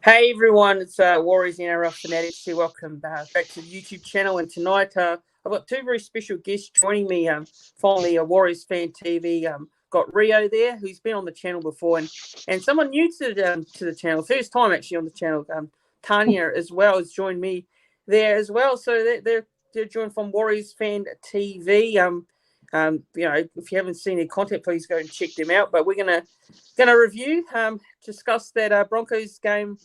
Hey everyone, it's Warriors NRL Fanatics here. Welcome back to the YouTube channel. And tonight I've got two very special guests joining me. Finally, a Warriors Fan TV. Got Reo there, who's been on the channel before, and someone new to the channel, first time actually on the channel. Tanya as well has joined me there as well. So they're joined from Warriors Fan TV. If you haven't seen their content, please go and check them out. But we're gonna review, discuss that Broncos game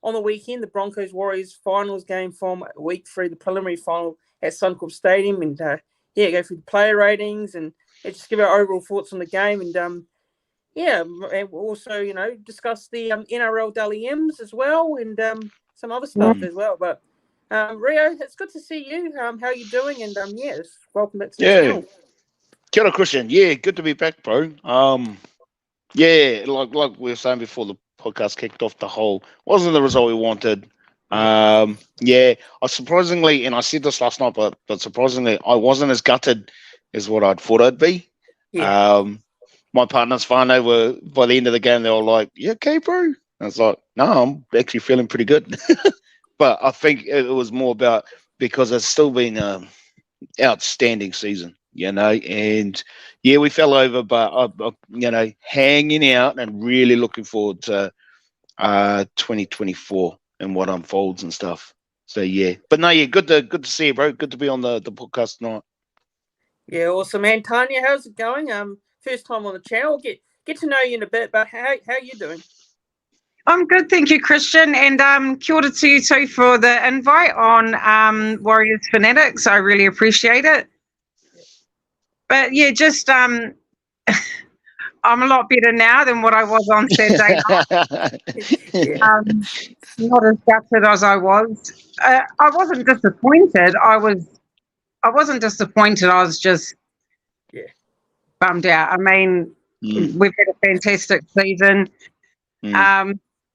on the weekend, the Broncos Warriors finals game from week 3, the preliminary final at Suncorp Stadium, and go through the player ratings and just give our overall thoughts on the game, and and also discuss the NRL Dally M's as well, and some other stuff as well. But Rio, it's good to see you. How are you doing? And welcome back to the channel. Kia ora, Christian. Yeah, good to be back, bro. Like we were saying before the podcast kicked off, the whole wasn't the result we wanted. I surprisingly, and I said this last night, but surprisingly, I wasn't as gutted as what I'd thought I'd be. Yeah. My partners, fine, they were, by the end of the game, they were like, "You okay, bro?" And I was like, "No, I'm actually feeling pretty good." But I think it was more about because it's still been an outstanding season. And we fell over, but hanging out and really looking forward to 2024 and what unfolds and stuff. So but no, good to see you, bro. Good to be on the podcast tonight. Yeah, awesome, man. Tanya, how's it going? First time on the channel. Get to know you in a bit, but how are you doing? I'm good, thank you, Christian, and kia ora to you too for the invite on Warriors Fanatics. I really appreciate it. But just I'm a lot better now than what I was on Saturday night. Not as gutted as I was. I wasn't disappointed. I wasn't disappointed. I was just bummed out. I mean, we've had a fantastic season.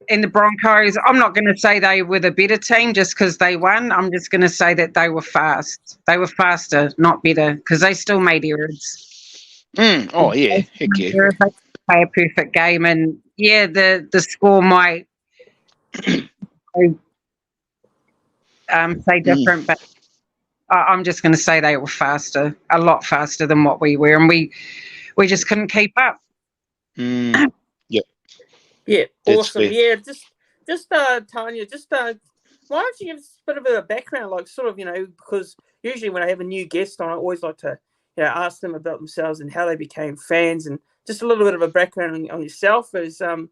In the Broncos, I'm not going to say they were the better team just because they won. I'm just going to say that they were fast. They were faster, not better, because they still made errors. Oh, yeah. Heck yeah. They play a perfect game. And, the score might say different, but I'm just going to say they were faster, a lot faster than what we were. And we just couldn't keep up. Yeah, awesome. Yeah, just Tanya, why don't you give us a bit of a background, like sort of, because usually when I have a new guest on, I always like to, ask them about themselves and how they became fans, and just a little bit of a background on yourself as a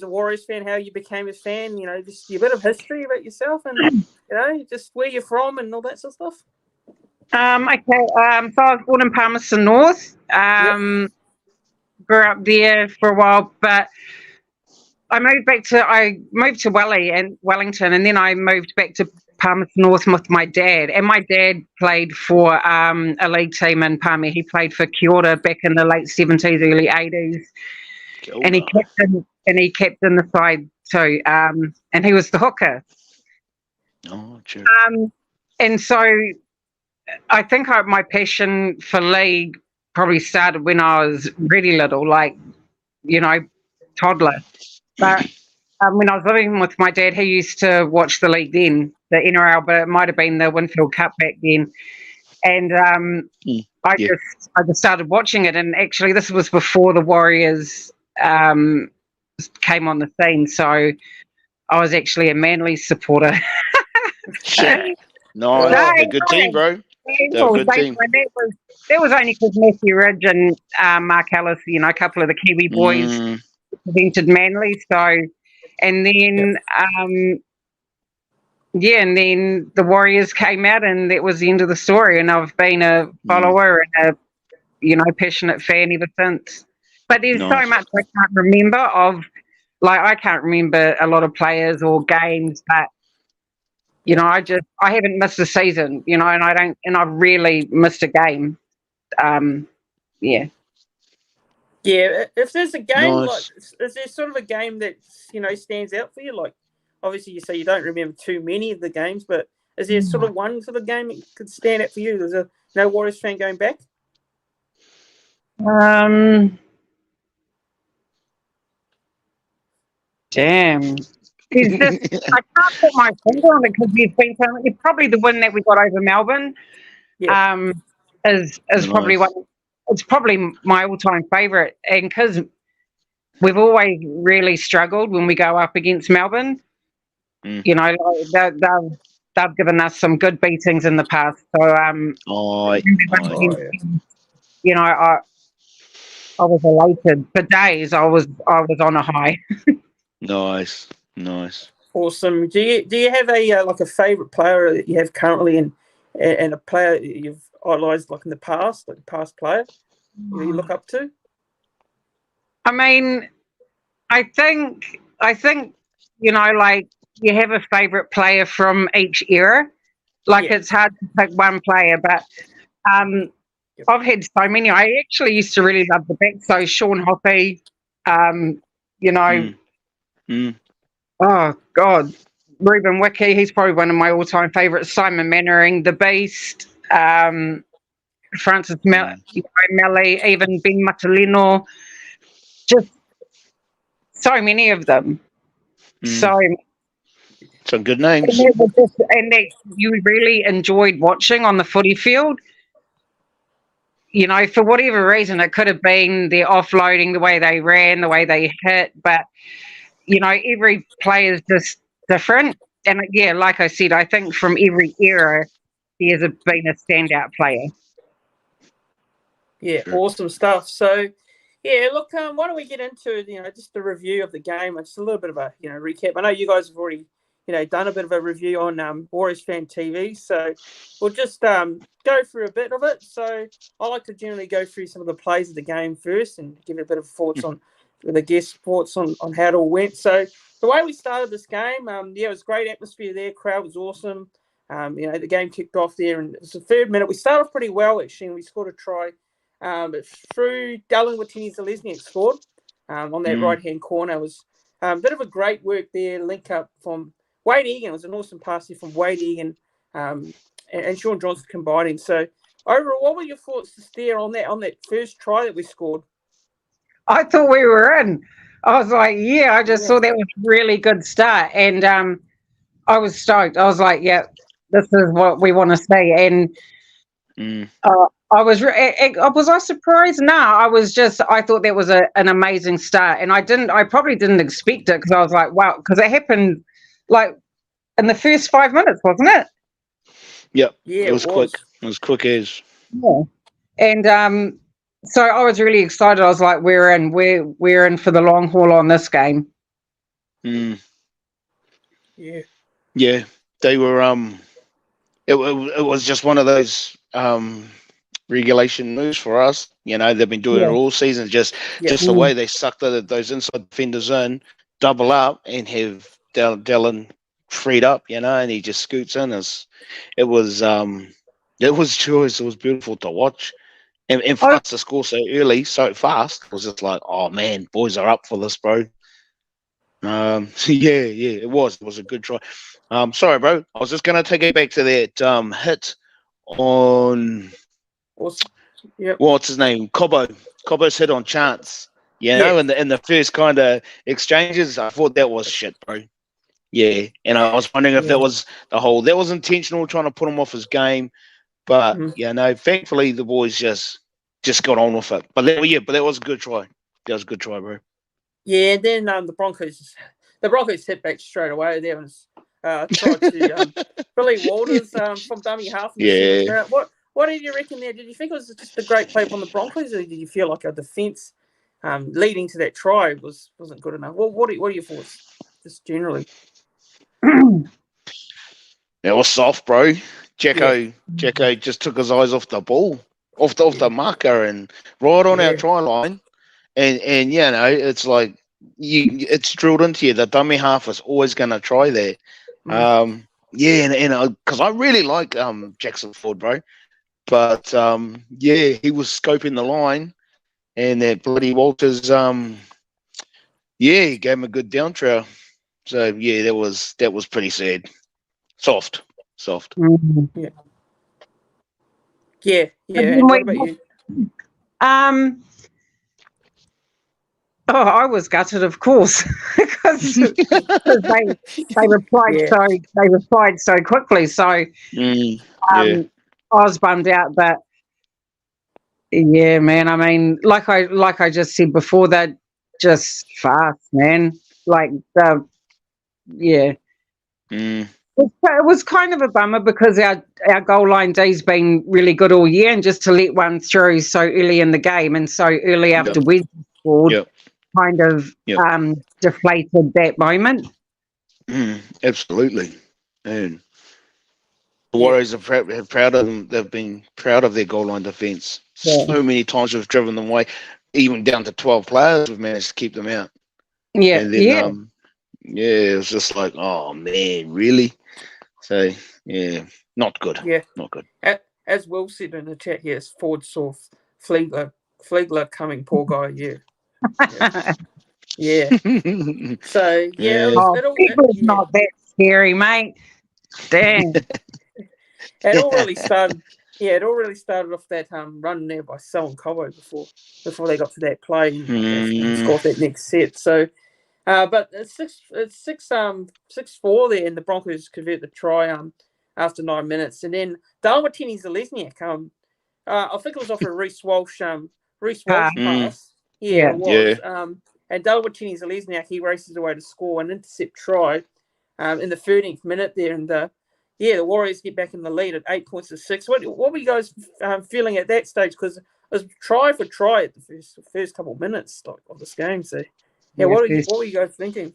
Warriors fan, how you became a fan, just a bit of history about yourself, and just where you're from and all that sort of stuff. Okay. So I was born in Palmerston North. Grew up there for a while, but I moved to Wellington, and then I moved back to Palmerston North with my dad. And my dad played for a league team in Palmy. He played for Kia ora back in the late 70s, early 80s, and he captained the side too. And he was the hooker. Oh, true. And so I think my passion for league probably started when I was really little, toddler. But when I was living with my dad, he used to watch the league then, the NRL, but it might have been the Winfield Cup back then. And I just started watching it. And actually, this was before the Warriors came on the scene. So I was actually a Manly supporter. Nice. They're a good team, bro. They're a good team. That was only because Matthew Ridge and Mark Ellis, a couple of the Kiwi boys presented Manly. So, and then, and then the Warriors came out, and that was the end of the story. And I've been a follower and a, passionate fan ever since. But there's so much I can't remember of. I can't remember a lot of players or games, but I haven't missed a season, and I've really missed a game. Yeah, if there's a game, is there sort of a game that, stands out for you? Like, obviously you say you don't remember too many of the games, but is there sort of one sort of game that could stand out for you? There's no Warriors fan going back? Damn. He's just, I can't put my finger on it because he's been probably the win that we got over Melbourne. Yeah. Is probably Nice. it's probably my all-time favourite, and because we've always really struggled when we go up against Melbourne. You know, like they've given us some good beatings in the past. So Aye. you know, I was elated for days. I was on a high. Nice. Awesome. Do you have a like a favourite player that you have currently, and a player that you've idolised like in the past, like a past player you look up to? I mean, I think you know, like you have a favourite player from each era. Like it's hard to pick one player, but I've had so many. I actually used to really love the back. So Sean Hoppy, you know, oh God, Ruben Wiki. He's probably one of my all-time favourites. Simon Mannering, the Beast, Francis Melly, even Ben Matalino. Just so many of them. So some good names. And that you really enjoyed watching on the footy field. You know, for whatever reason, it could have been their offloading, the way they ran, the way they hit, but you know, every player is just different. And yeah, like I said, I think from every era, there's been a standout player. Yeah, awesome stuff. So, yeah, look, why don't we get into just the review of the game? Just a little bit of a recap. I know you guys have already done a bit of a review on Warriors Fan TV, so we'll just go through a bit of it. So I like to generally go through some of the plays of the game first and give a bit of thoughts on the guest thoughts on how it all went. So the way we started this game, it was great atmosphere there. Crowd was awesome. The game kicked off there, and it was the third minute. We started off pretty well actually, and we scored a try. But through Dylan Watini-Zalesniak scored on that right-hand corner. It was a bit of a great work there, link up from Wade Egan. It was an awesome pass here from Wade Egan and Sean Johnson combining. So overall, what were your thoughts there on that first try that we scored? I thought we were in. I was like, I just saw that was a really good start. And I was stoked. I was like, yeah, this is what we want to see. And I was I surprised? No, I thought that was an amazing start. And I probably didn't expect it because I was like, wow, because it happened like in the first 5 minutes, wasn't it? Yep. Yeah, it was quick. It was quick as. Yeah. And so I was really excited. I was like, we're in for the long haul on this game. Yeah. Yeah. They were it was just one of those regulation moves for us. They've been doing it all season, just the way they sucked those inside defenders in, double up and have Dylan freed up, and he just scoots in. It was beautiful to watch. And for us to score so early, so fast, it was just like, oh man, boys are up for this, bro. It was a good try. Sorry, bro. I was just gonna take it back to that hit on what's his name? Cobbo's hit on Chance. In the first kind of exchanges, I thought that was shit, bro. Yeah, and I was wondering if that was that was intentional, trying to put him off his game. But thankfully the boys just got on with it. But that was a good try. That was a good try, bro. Yeah, then the Broncos hit back straight away. There was tried to Billy Walters from dummy half. Yeah. What did you reckon there? Did you think it was just a great play from the Broncos, or did you feel like a defence leading to that try wasn't good enough? What are your thoughts, just generally? It was soft, bro. Jacko just took his eyes off the ball, off the marker, and right on our try line. And it's like it's drilled into you. The dummy half is always going to try there. And because I really like Jackson Ford, bro. But he was scoping the line, and that bloody Walters, he gave him a good down trail. So that was pretty sad. Soft. Yeah. And what about you? Oh, I was gutted, of course, because they replied so quickly. So yeah. I was bummed out, but yeah, man. I mean, like I just said before, they're just fast, man. Like yeah. It was kind of a bummer because our goal line D's been really good all year, and just to let one through so early in the game and so early after we scored kind of deflated that moment. Absolutely. And the Warriors are proud of them. They've been proud of their goal line defence. So many times we've driven them away, even down to 12 players. We've managed to keep them out. Yeah, and then, it was just like, oh man, really? So yeah, not good. Yeah, not good. As Will said in the chat here, it's Ford saw Flegler coming, poor guy. Yeah. So Flegler's not that scary, mate. Damn. It all really started. Yeah, it all really started off that run there by Selwyn Cobbo before they got to that play and scored that next set. So, but it's 6-4 there, and the Broncos convert the try after 9 minutes, and then Dalmatini Zalesniak, I think it was off a Reece Walsh pass. Yeah, it was. And Dalmatini Zalesniak, he races away to score an intercept try in the 13th minute there, and the Warriors get back in the lead at 8 points to 6. What were you guys feeling at that stage? Because it was try for try at the first couple of minutes of this game. So, what were you guys thinking?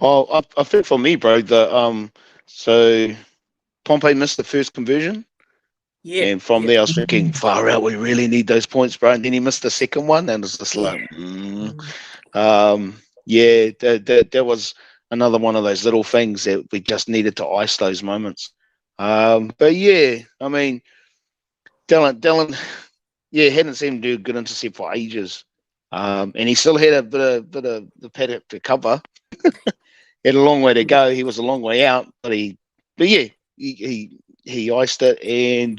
Oh, I think for me, bro, so Pompey missed the first conversion. Yeah. And from there, I was thinking, far out, we really need those points, bro. And then he missed the second one, and it was just like, that was another one of those little things that we just needed to ice those moments. But yeah, I mean, Dylan, hadn't seen him do a good intercept for ages. And he still had a bit of the paddock to cover. He had a long way to go. He was a long way out, but he iced it, and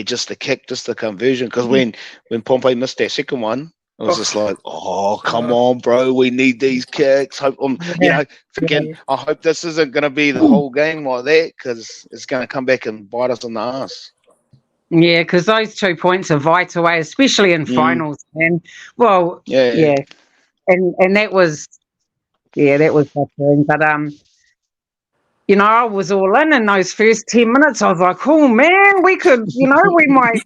just the kick, just the conversion. Because when Pompey missed that second one, it was just like, oh, come on, bro, we need these kicks. Thinking, I hope this isn't going to be the whole game like that, because it's going to come back and bite us in the ass. Yeah, because those 2 points are vital, especially in finals, man. Well, and that was frustrating. But I was all in those first 10 minutes. I was like, oh man, we could, we might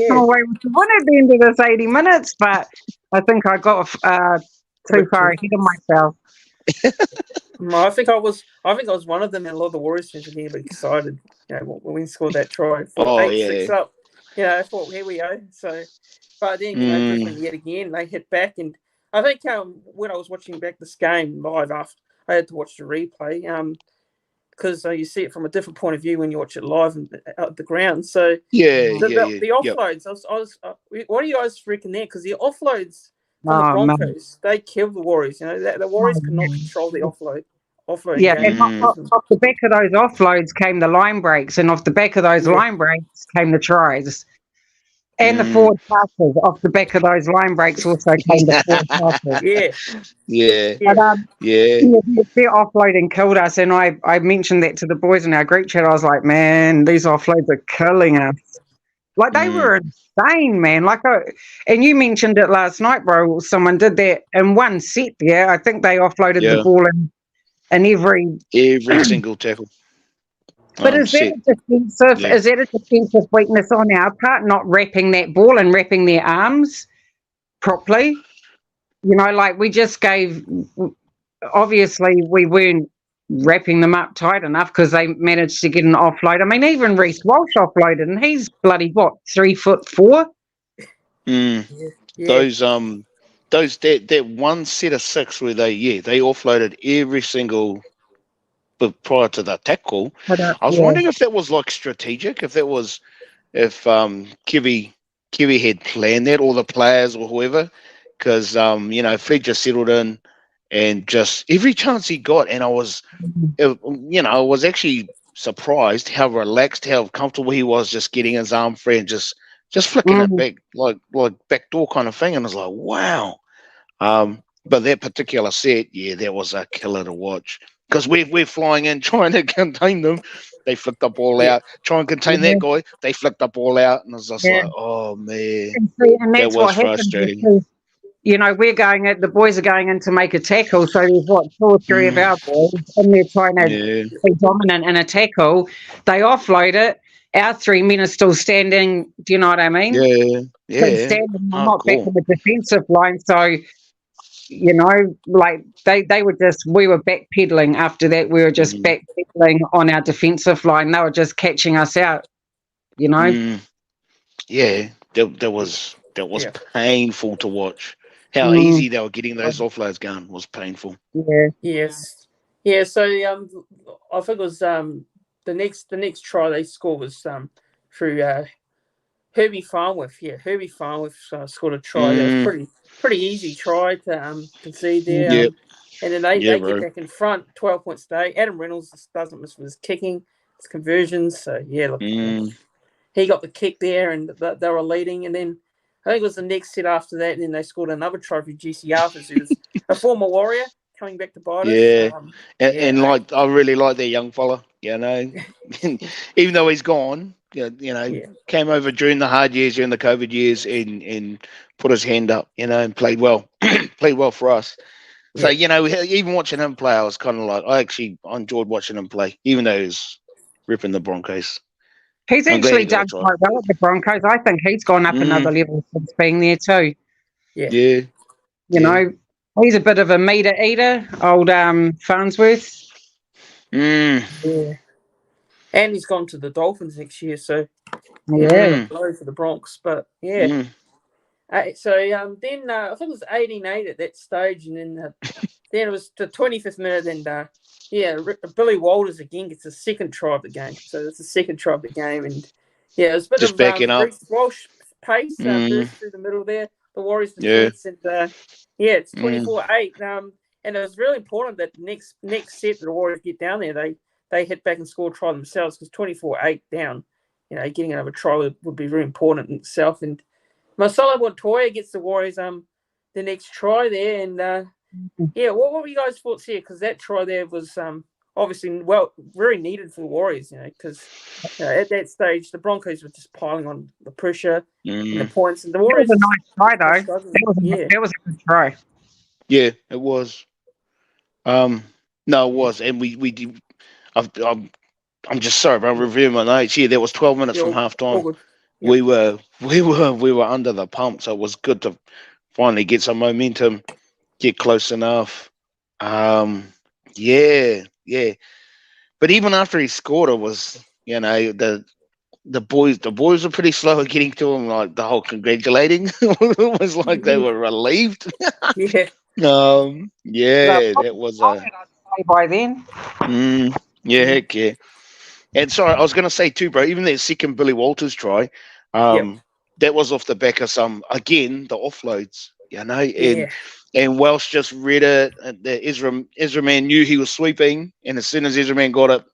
come away with the win at the end of this 80 minutes. But I think I got too far ahead of myself. I think I was one of them, and a lot of the Warriors fans were getting excited. When we scored that try, 8-6 up. I thought, here we go. So, but then Brisbane yet again they hit back, and I think when I was watching back this game live after, I had to watch the replay because you see it from a different point of view when you watch it live at the ground. So the offloads. I was what do you guys reckon there? Because the offloads from the Broncos, they killed the Warriors. The Warriors cannot control the offload. Yeah, and off the back of those offloads came the line breaks, and off the back of those line breaks came the tries. And the forward passes. Off the back of those line breaks also came the forward passes. But, their offloading killed us, and I mentioned that to the boys in our group chat. I was like, man, these offloads are killing us. Like, they were insane, man. And you mentioned it last night, bro. Someone did that in one set there. I think they offloaded the ball in every single tackle. But is that a defensive? Yeah. Is that a defensive weakness on our part, not wrapping that ball and wrapping their arms properly? We just gave. Obviously, we weren't wrapping them up tight enough because they managed to get an offload. I mean, even Reece Walsh offloaded, and he's bloody 3'4". Those that one set of 6 where they offloaded every single. But prior to that tackle, I was wondering if that was strategic, if Kivy had planned that, or the players or whoever, because Fred just settled in and just every chance he got, and I was actually surprised how relaxed, how comfortable he was, just getting his arm free and just just flicking it back like backdoor kind of thing, and I was like, wow. But that particular set, yeah, that was a killer to watch because we're flying in trying to contain them. They flicked up all out. Try and contain that guy. They flicked up all out, and I was just like, oh man, and that's that was what happens frustrating. because, the boys are going in to make a tackle. So there's 2 or 3 of our boys, and they're trying to be dominant in a tackle. They offload it. Our 3 men are still standing. Do you know what I mean? Yeah. Standing, not back in the defensive line. So, like they were just, we were backpedaling after that. We were just backpedaling on our defensive line. They were just catching us out, Yeah, that was painful to watch. How easy they were getting those offloads going was painful. Yeah. Yes. Yeah. So I think it was the next try they scored was through Herbie Farnworth. Yeah, Herbie Farnworth scored a try. That was pretty easy try to concede there. And then they get back in front, 12 points today. Adam Reynolds just doesn't miss with his kicking, his conversions. So yeah, look, he got the kick there, and they were leading. And then I think it was the next set after that, and then they scored another try for GC Arthurs, who's a former Warrior coming back to bite us. And like I really like their young fella. Even though he's gone, came over during the hard years, during the COVID years, and put his hand up, and played well, played well for us. So even watching him play, I was kind of like, I enjoyed watching him play, even though he was ripping the Broncos. He's actually done quite well at the Broncos. I think he's gone up another level since being there too. Yeah. He's a bit of a meter eater, old Farnsworth. Yeah. And he's gone to the Dolphins next year, so blow for the Bronx. But so then I think it was 18-8 at that stage, and then it was the 25th minute, and Billy Walters again gets the second try of the game. So it's the second try of the game, and it was a bit just of backing up. Reece Walsh pace burst through the middle there. The Warriors defense, and it's 24-8. And it was really important that next set that the Warriors get down there, they hit back and score a try themselves, because 24-8 down, getting another try would be very important in itself. And Marcelo Montoya gets the Warriors the next try there, and what were you guys' thoughts here? Because that try there was obviously very needed for the Warriors, because at that stage the Broncos were just piling on the pressure and the points, and the Warriors. That was a nice try, though. That was a good try. Yeah, it was. No, it was, and we did. I'm just sorry, but I'm reviewing my notes. Yeah, there was 12 minutes from half time. We were under the pump, so it was good to finally get some momentum, get close enough. But even after he scored, it was the boys were pretty slow at getting to him. Like the whole congratulating, it was like they were relieved. That was by then. Heck yeah. And sorry, I was going to say too, bro. Even that second Billy Walters try, that was off the back of some the offloads, and Welsh just read it. And the Ezra man knew he was sweeping, and as soon as Ezra man got it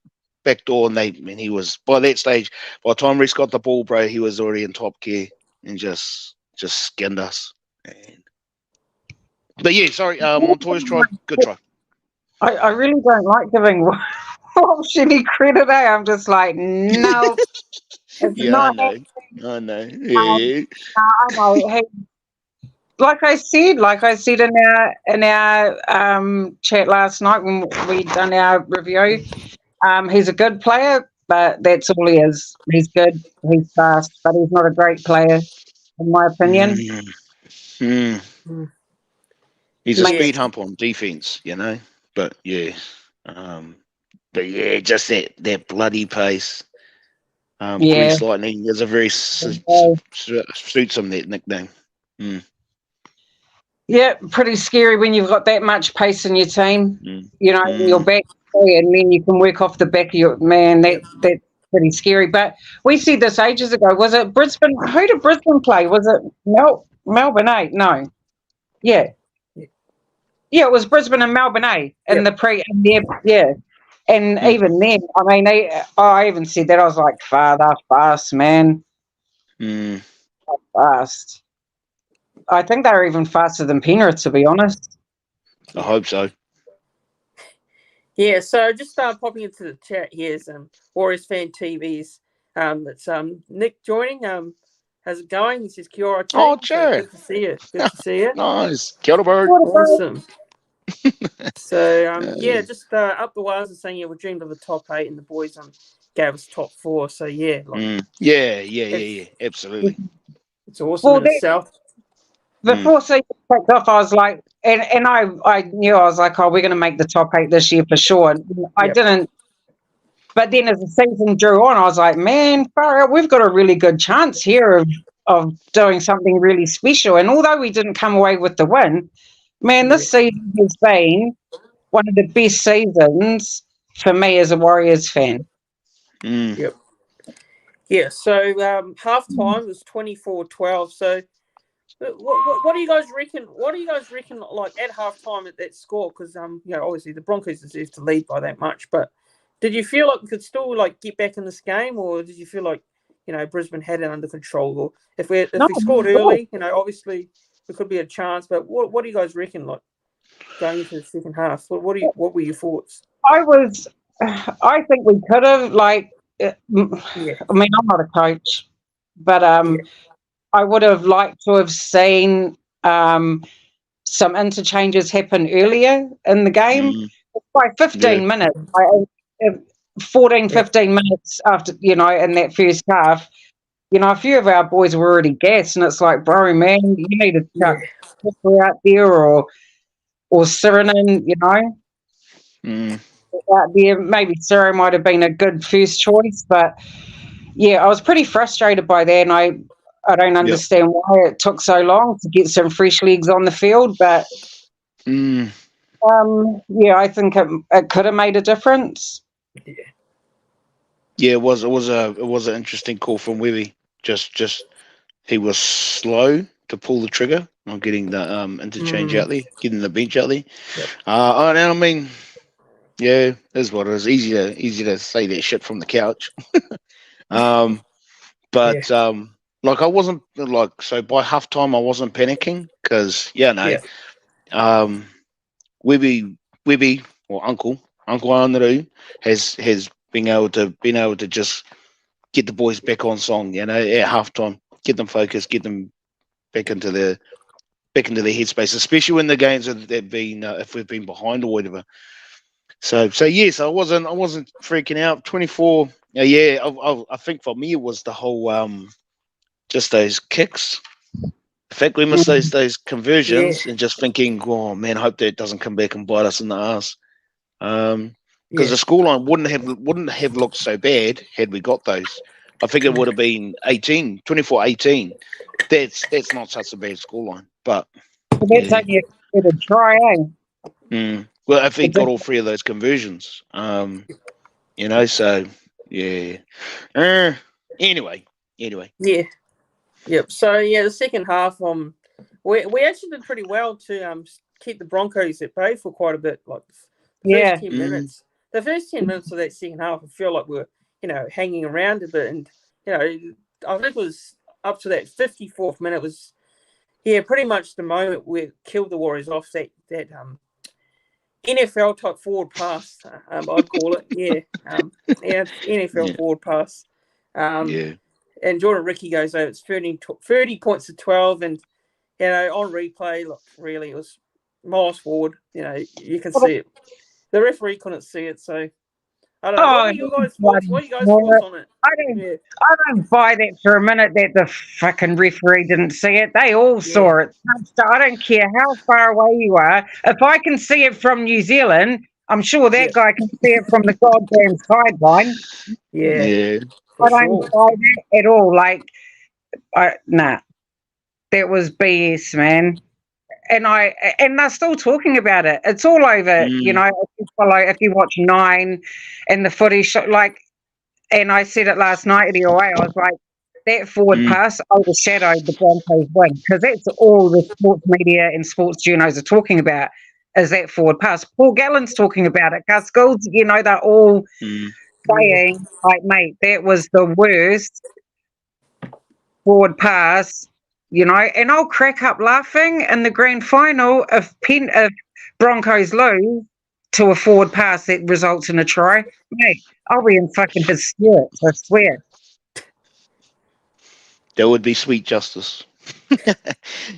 backdoor, and he was by that stage. By the time Reece got the ball, bro, he was already in top gear and just skinned us. But Montoya's try, good try. I really don't like giving Walsh any credit. I'm just like, no. I know. Yeah. I know. Hey, like I said in our chat last night when we done our review, he's a good player, but that's all he is. He's good, he's fast, but he's not a great player, in my opinion. He's a speed hump on defense, But just that bloody pace. Grease Lightning is a very suits him, that nickname. Yeah, pretty scary when you've got that much pace in your team. In your back, and then you can work off the back of your man. That's pretty scary. But we said this ages ago. Was it Brisbane? Who did Brisbane play? Was it Melbourne? No. Yeah, it was Brisbane and Melbourne, in the pre. And even then, I mean, I even said that. I was like, far, they're fast, man. fast. I think they're even faster than Penrith, to be honest. I hope so. Yeah, so just popping into the chat here is Warriors Fan TV's. It's Nick joining. How's it going? He says, Kia ora, team. Oh, So sure. good to see you. Good to see you. Nice. Kia ora, bird. Awesome. So, just up the wires and saying, we dreamed of the top 8 and the boys gave us top 4. So, yeah. Yeah. Absolutely. It's awesome in itself. Before season kicked off, I was like, and I knew, I was like, oh, we're going to make the top 8 this year for sure. And I didn't. But then as the season drew on, I was like, man, far out, we've got a really good chance here of doing something really special. And although we didn't come away with the win, man, this season has been one of the best seasons for me as a Warriors fan. Yep. Yeah, so half-time was 24-12. So what do you guys reckon? What do you guys reckon, like, at half-time at that score? Because, obviously the Broncos deserve to lead by that much, but did you feel like we could still get back in this game, or did you feel like Brisbane had it under control? Or if we scored early, obviously there could be a chance. But what do you guys reckon, like, going into the second half? What were your thoughts? I think we could have, I mean, I'm not a coach, but I would have liked to have seen some interchanges happen earlier in the game. By 15 minutes, 15 minutes after, in that first half, a few of our boys were already gassed, and it's like, bro, man, you need to chuck out there or Sirenen, out there. Maybe Ciro might have been a good first choice, but I was pretty frustrated by that, and I don't understand why it took so long to get some fresh legs on the field, but I think it could have made a difference. Yeah, it was an interesting call from Webby. Just he was slow to pull the trigger on getting the interchange out there, getting the bench out there. Yep. And I mean, yeah, is what it is. Easy to say that shit from the couch. But I wasn't so by halftime I wasn't panicking because Webby or Uncle Anaru has been able to just get the boys back on song, at halftime, get them focused, get them back into their headspace, especially when the games have been if we've been behind or whatever. So yes, I wasn't freaking out. 24. I think for me it was the whole just those kicks. The fact we missed those conversions and just thinking, oh man, I hope that doesn't come back and bite us in the ass. Because the scoreline wouldn't have looked so bad had we got those. I think it would have been 24-18. That's not such a bad scoreline. But that's only a try, eh? Well, if he got all 3 of those conversions, so yeah. Anyway. Yeah. Yep. So the second half, we actually did pretty well to keep the Broncos at bay for quite a bit. Like the first 10 minutes. The first 10 minutes of that second half, I feel like we're, hanging around a bit. And, I think it was up to that 54th minute was, pretty much the moment we killed the Warriors off that NFL type forward pass, I'd call it. NFL forward pass. And Jordan Ricky goes over. It's 30 points to 12. And, on replay, look, really, it was miles forward. You can see it. The referee couldn't see it, so I don't know. What are you guys' thoughts on it? I don't buy that for a minute that the fucking referee didn't see it. They all saw it. I don't care how far away you are. If I can see it from New Zealand, I'm sure that guy can see it from the goddamn sideline. Yeah. I don't buy that at all. Nah. That was BS, man. And they're still talking about it. It's all over, if you watch Nine and the footy show, and I said it last night anyway, I was like, that forward pass overshadowed the Broncos win, because that's all the sports media and sports journos are talking about, is that forward pass. Paul Gallen's talking about it. Gus Gould, they're all saying, mate, that was the worst forward pass, and I'll crack up laughing in the grand final if Broncos lose to a forward pass that results in a try. Mate, I'll be in fucking hysterics, I swear. That would be sweet justice.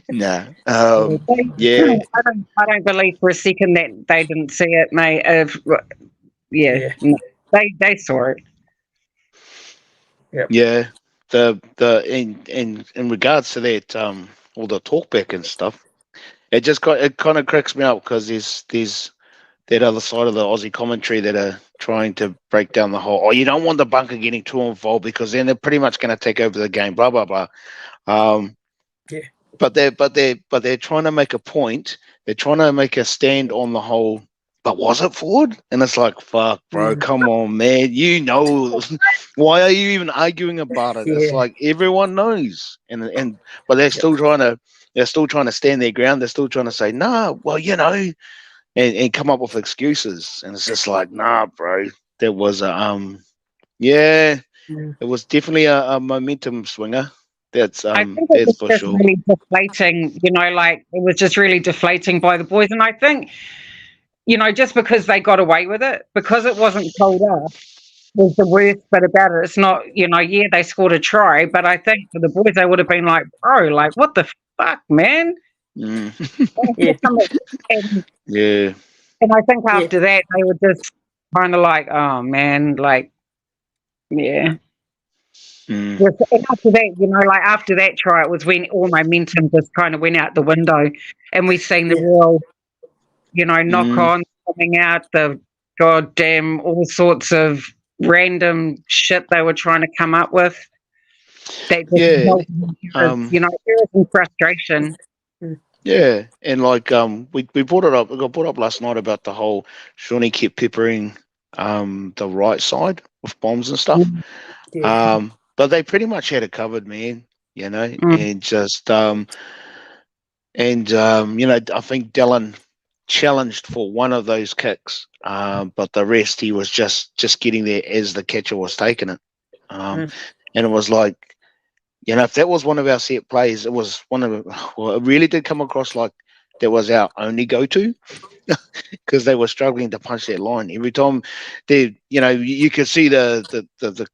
No. I don't believe for a second that they didn't see it, mate. No, they saw it. Yep. Yeah. In regards to that, all the talkback and stuff, it kind of cracks me up because there's that other side of the Aussie commentary that are trying to break down the whole. Oh, you don't want the bunker getting too involved because then they're pretty much going to take over the game. Blah blah blah. Yeah. But they're trying to make a point. They're trying to make a stand on the whole. But was it forward? And it's like, fuck, bro, come on, man. You know, why are you even arguing about it? It's like everyone knows, but they're still trying to stand their ground. They're still trying to say, nah, well, and come up with excuses. And it's just like, nah, bro, there was it was definitely a momentum swinger. That's I think it was for just sure. really deflating, it was just really deflating by the boys. And I think, just because they got away with it, because it wasn't told up, was the worst bit about it. It's not, they scored a try, but I think for the boys, they would have been like, bro, like, what the fuck, man? Mm. And, and I think after that, they were just kind of like, oh, man, like, yeah. Mm. And after that, after that try, it was when all momentum just kind of went out the window, and we've seen the real, knock-on coming out, the goddamn all sorts of random shit they were trying to come up with. That just there was some frustration. Yeah, and like we brought it up. It got brought up last night about the whole Shawnee kept peppering the right side with bombs and stuff. But they pretty much had it covered, man. And just I think Dylan challenged for one of those kicks, but the rest he was just getting there as the catcher was taking it, and it was like, if that was one of our set plays, it was it really did come across like that was our only go-to because they were struggling to punch that line every time. You could see the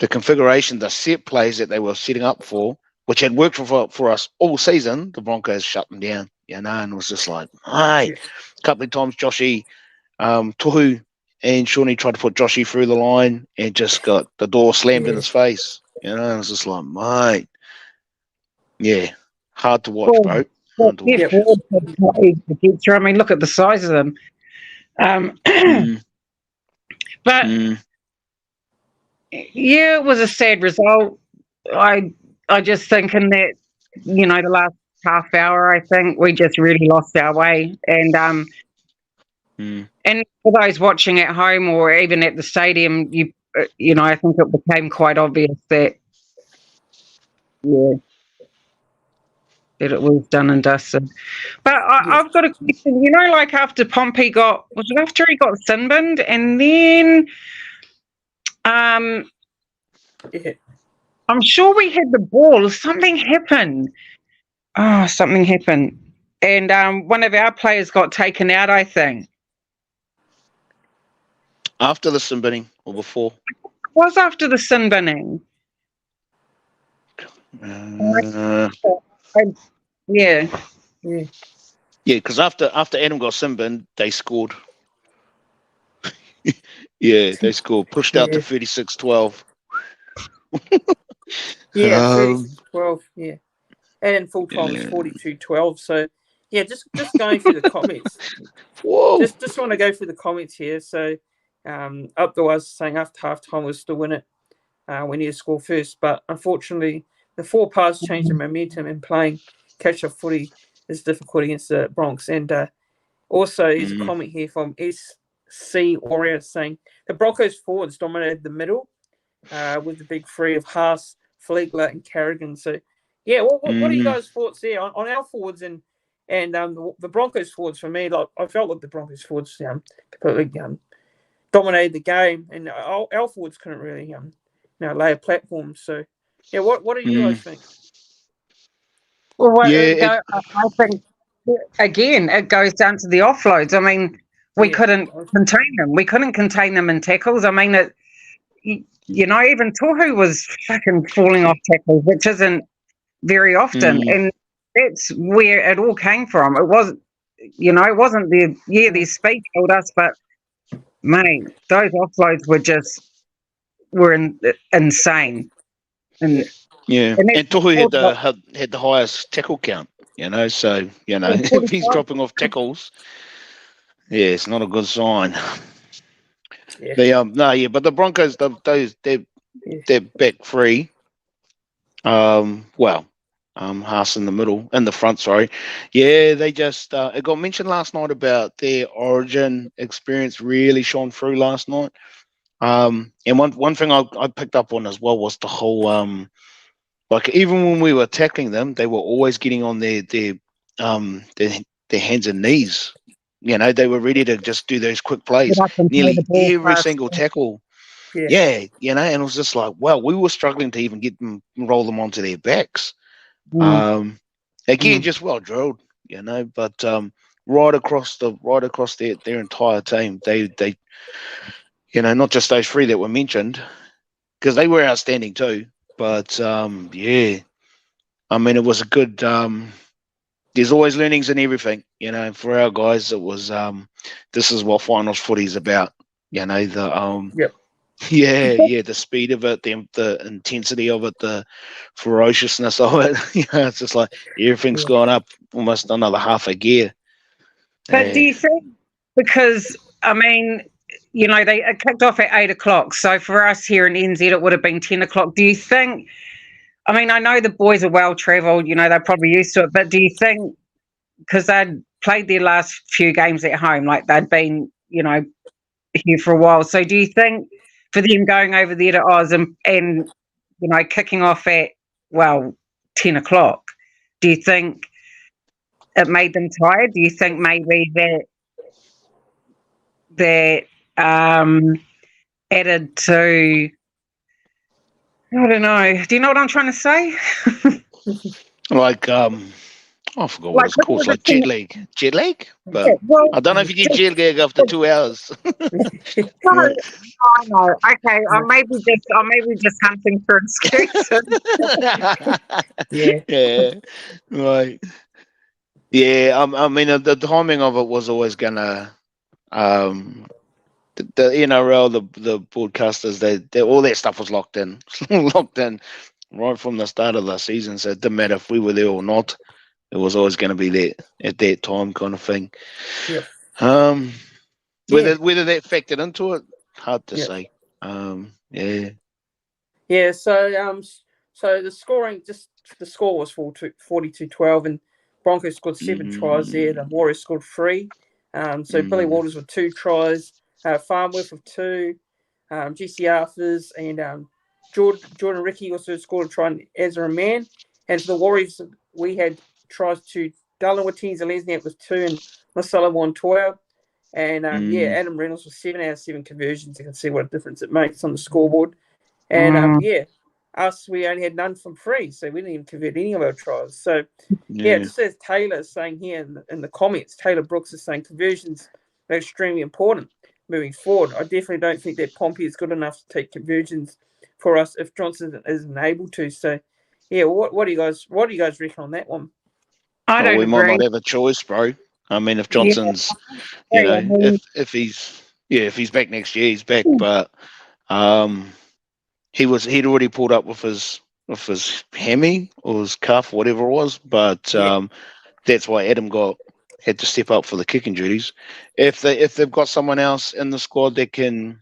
configuration, the set plays that they were setting up for, which had worked for us all season. The Broncos shut them down, and it was just like, hey, a couple of times Joshy, Tohu and Shawnee tried to put Joshy through the line and just got the door slammed in his face. And it was just like, mate, hard to watch, bro. Hard to watch. I mean, look at the size of them. But yeah, it was a sad result. I just think in that, the last half hour, I think we just really lost our way. And and for those watching at home or even at the stadium, I think it became quite obvious that it was done and dusted. But I've got a question. Like after Pompey was it after he got sin-binned, and then I'm sure we had the ball. Something happened. Oh, something happened. And one of our players got taken out, I think. After the sin binning or before? It was after the sin binning. Yeah, because after Adam got sin binned, they scored. They scored. Pushed out to 36-12. 36-12, and in full time was 42-12. So just going through the comments. Just want to go through the comments here. So up to us saying after half time we'll still win it. We need to score first, but unfortunately the four pass changed the momentum, and playing catch up footy is difficult against the Bronx. And also there's a comment here from SC Warrior saying the Broncos forwards dominated the middle with the big three of Haas, Flegler and Carrigan. So what are you guys' thoughts there on our forwards and the Broncos forwards? For me, like I felt like the Broncos forwards completely dominated the game, and our forwards couldn't really lay a platform. So Yeah, what do you guys think? Well, Yeah, I think, again, it goes down to the offloads. I mean, we couldn't contain them. We couldn't contain them in tackles. I mean, even Tohu was fucking falling off tackles, which isn't very often. And that's where it all came from. It wasn't, it wasn't their speed killed us, but, mate, those offloads were insane. And yeah. and And Tohu had the highest tackle count, so, if he's dropping off tackles, yeah, it's not a good sign. Yeah. But the Broncos, they're back free. Haas in the front, sorry. Yeah, they just, it got mentioned last night about their origin experience really shone through last night. And one thing I picked up on as well was the whole, like even when we were tackling them, they were always getting on their hands and knees. They were ready to just do those quick plays. Nearly every single tackle. Yeah, and it was just like, wow, we were struggling to even roll them onto their backs. Again, just well drilled, but right across their entire team, they not just those three that were mentioned, because they were outstanding too. But yeah, I mean, it was a good. There's always learnings in everything, For our guys, it was this is what finals footy is about, the the speed of it, the intensity of it, the ferociousness of it. It's just like everything's gone up almost another half a gear. But do you think, because, I mean, it kicked off at 8 o'clock. So for us here in NZ, it would have been 10 o'clock. Do you think, I mean, I know the boys are well-travelled, they're probably used to it, but do you think, because they'd played their last few games at home, like they'd been, here for a while. So do you think for them going over there to Oz and kicking off at, 10 o'clock, do you think it made them tired? Do you think maybe that added to, I don't know. Do you know what I'm trying to say? Like, I forgot what it's called. It's like jet lag. Jet lag? But I don't know if you get jet lag after 2 hours. No, I know. Okay, I may be just hunting for excuses. Yeah. Right. Yeah, I mean, the timing of it was always gonna, the NRL, the broadcasters, they all that stuff was locked in, right from the start of the season. So it didn't matter if we were there or not. It was always going to be there at that time, kind of thing. Yep. Whether that factored into it, hard to say. Yeah. Yeah. So the score was 42-12, and Broncos scored 7 tries there. The Warriors scored 3. So Billy Walters with 2 tries, Farnworth with 2, GC Arthurs and Jordan Ricky also scored a try, and Ezra Mann. And for the Warriors, we had tries to Dylan Wattins and Lesniak with 2, and Marcelo Montoya. And Adam Reynolds with 7 out of 7 conversions. You can see what a difference it makes on the scoreboard. And us, we only had none from 3, so we didn't even convert any of our tries. So just as Taylor is saying here in the comments, Taylor Brooks is saying conversions are extremely important moving forward. I definitely don't think that Pompey is good enough to take conversions for us if Johnson isn't able to. So what do you guys reckon on that one? I don't we agree. might not have a choice, bro. I mean, if Johnson's, if he's back next year, he's back. But he'd already pulled up with his hammy or his cuff, whatever it was. But that's why Adam had to step up for the kicking duties. If they've got someone else in the squad that can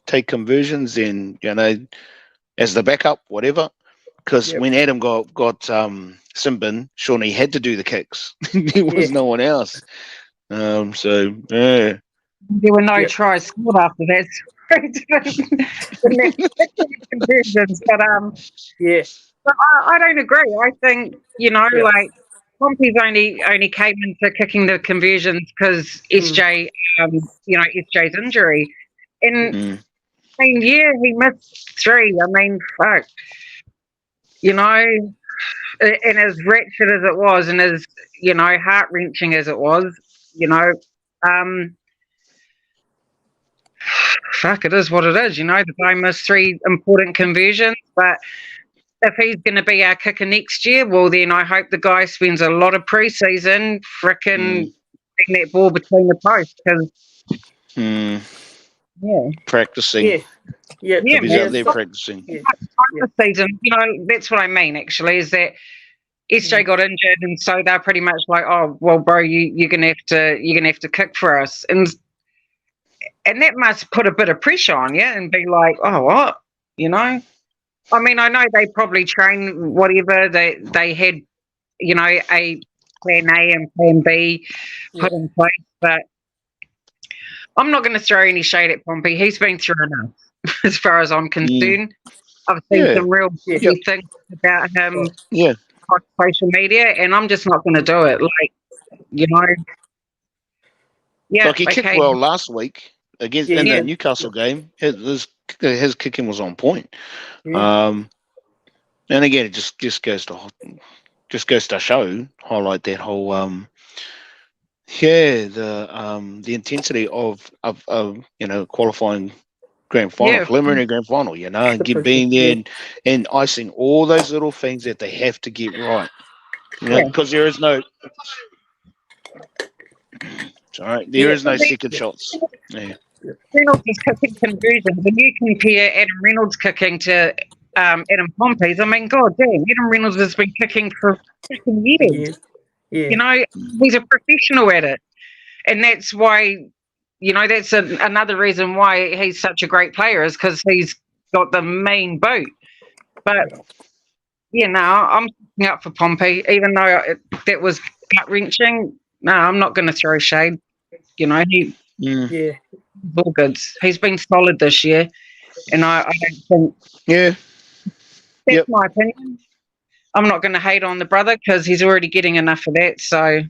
take conversions, then as the backup, whatever. Because when Adam got Simbin, Shawnee had to do the kicks. There was no one else. So there were no tries scored after that. Conversions, but but I don't agree. I think like Pompey's only came into kicking the conversions because SJ, SJ's injury, and I mean, he missed 3. I mean, fuck. you know, and as wretched as it was, and as, you know, heart wrenching as it was, you know, fuck, it is what it is. You know, the guy missed 3 important conversions, but if he's going to be our kicker next year, well, then I hope the guy spends a lot of preseason fricking getting that ball between the posts, because practicing. Yeah, If he's man. out there practicing. The season, you know, that's what I mean. Actually, is that SJ got injured, and so they're pretty much like, oh, well, bro, you're gonna have to kick for us, and that must put a bit of pressure on you, and be like, oh, what, you know. I mean, I know they probably train whatever they had, you know, a plan A and plan B put in place, but I'm not going to throw any shade at Pompey. He's been through enough, as far as I'm concerned. I've seen some real things about him on social media, and I'm just not going to do it. Like, you know, like he kicked well last week against in the Newcastle game. His kicking was on point. And again, it just goes to highlight that whole the intensity of you know, qualifying grand final, preliminary grand final, you know, and being there and icing all those little things that they have to get right, you know, because there is no second shots. Reynolds is kicking conversions. When you compare Adam Reynolds kicking to Adam Pompey's, I mean, god damn, Adam Reynolds has been kicking for years. You know, he's a professional at it, and that's why, you know, that's another reason why he's such a great player, is because he's got the main boot. But you know, I'm looking up for Pompey, even though that was gut wrenching. No, I'm not going to throw shade. You know, all goods. He's been solid this year, and I don't think. That's my opinion. I'm not going to hate on the brother because he's already getting enough of that. So,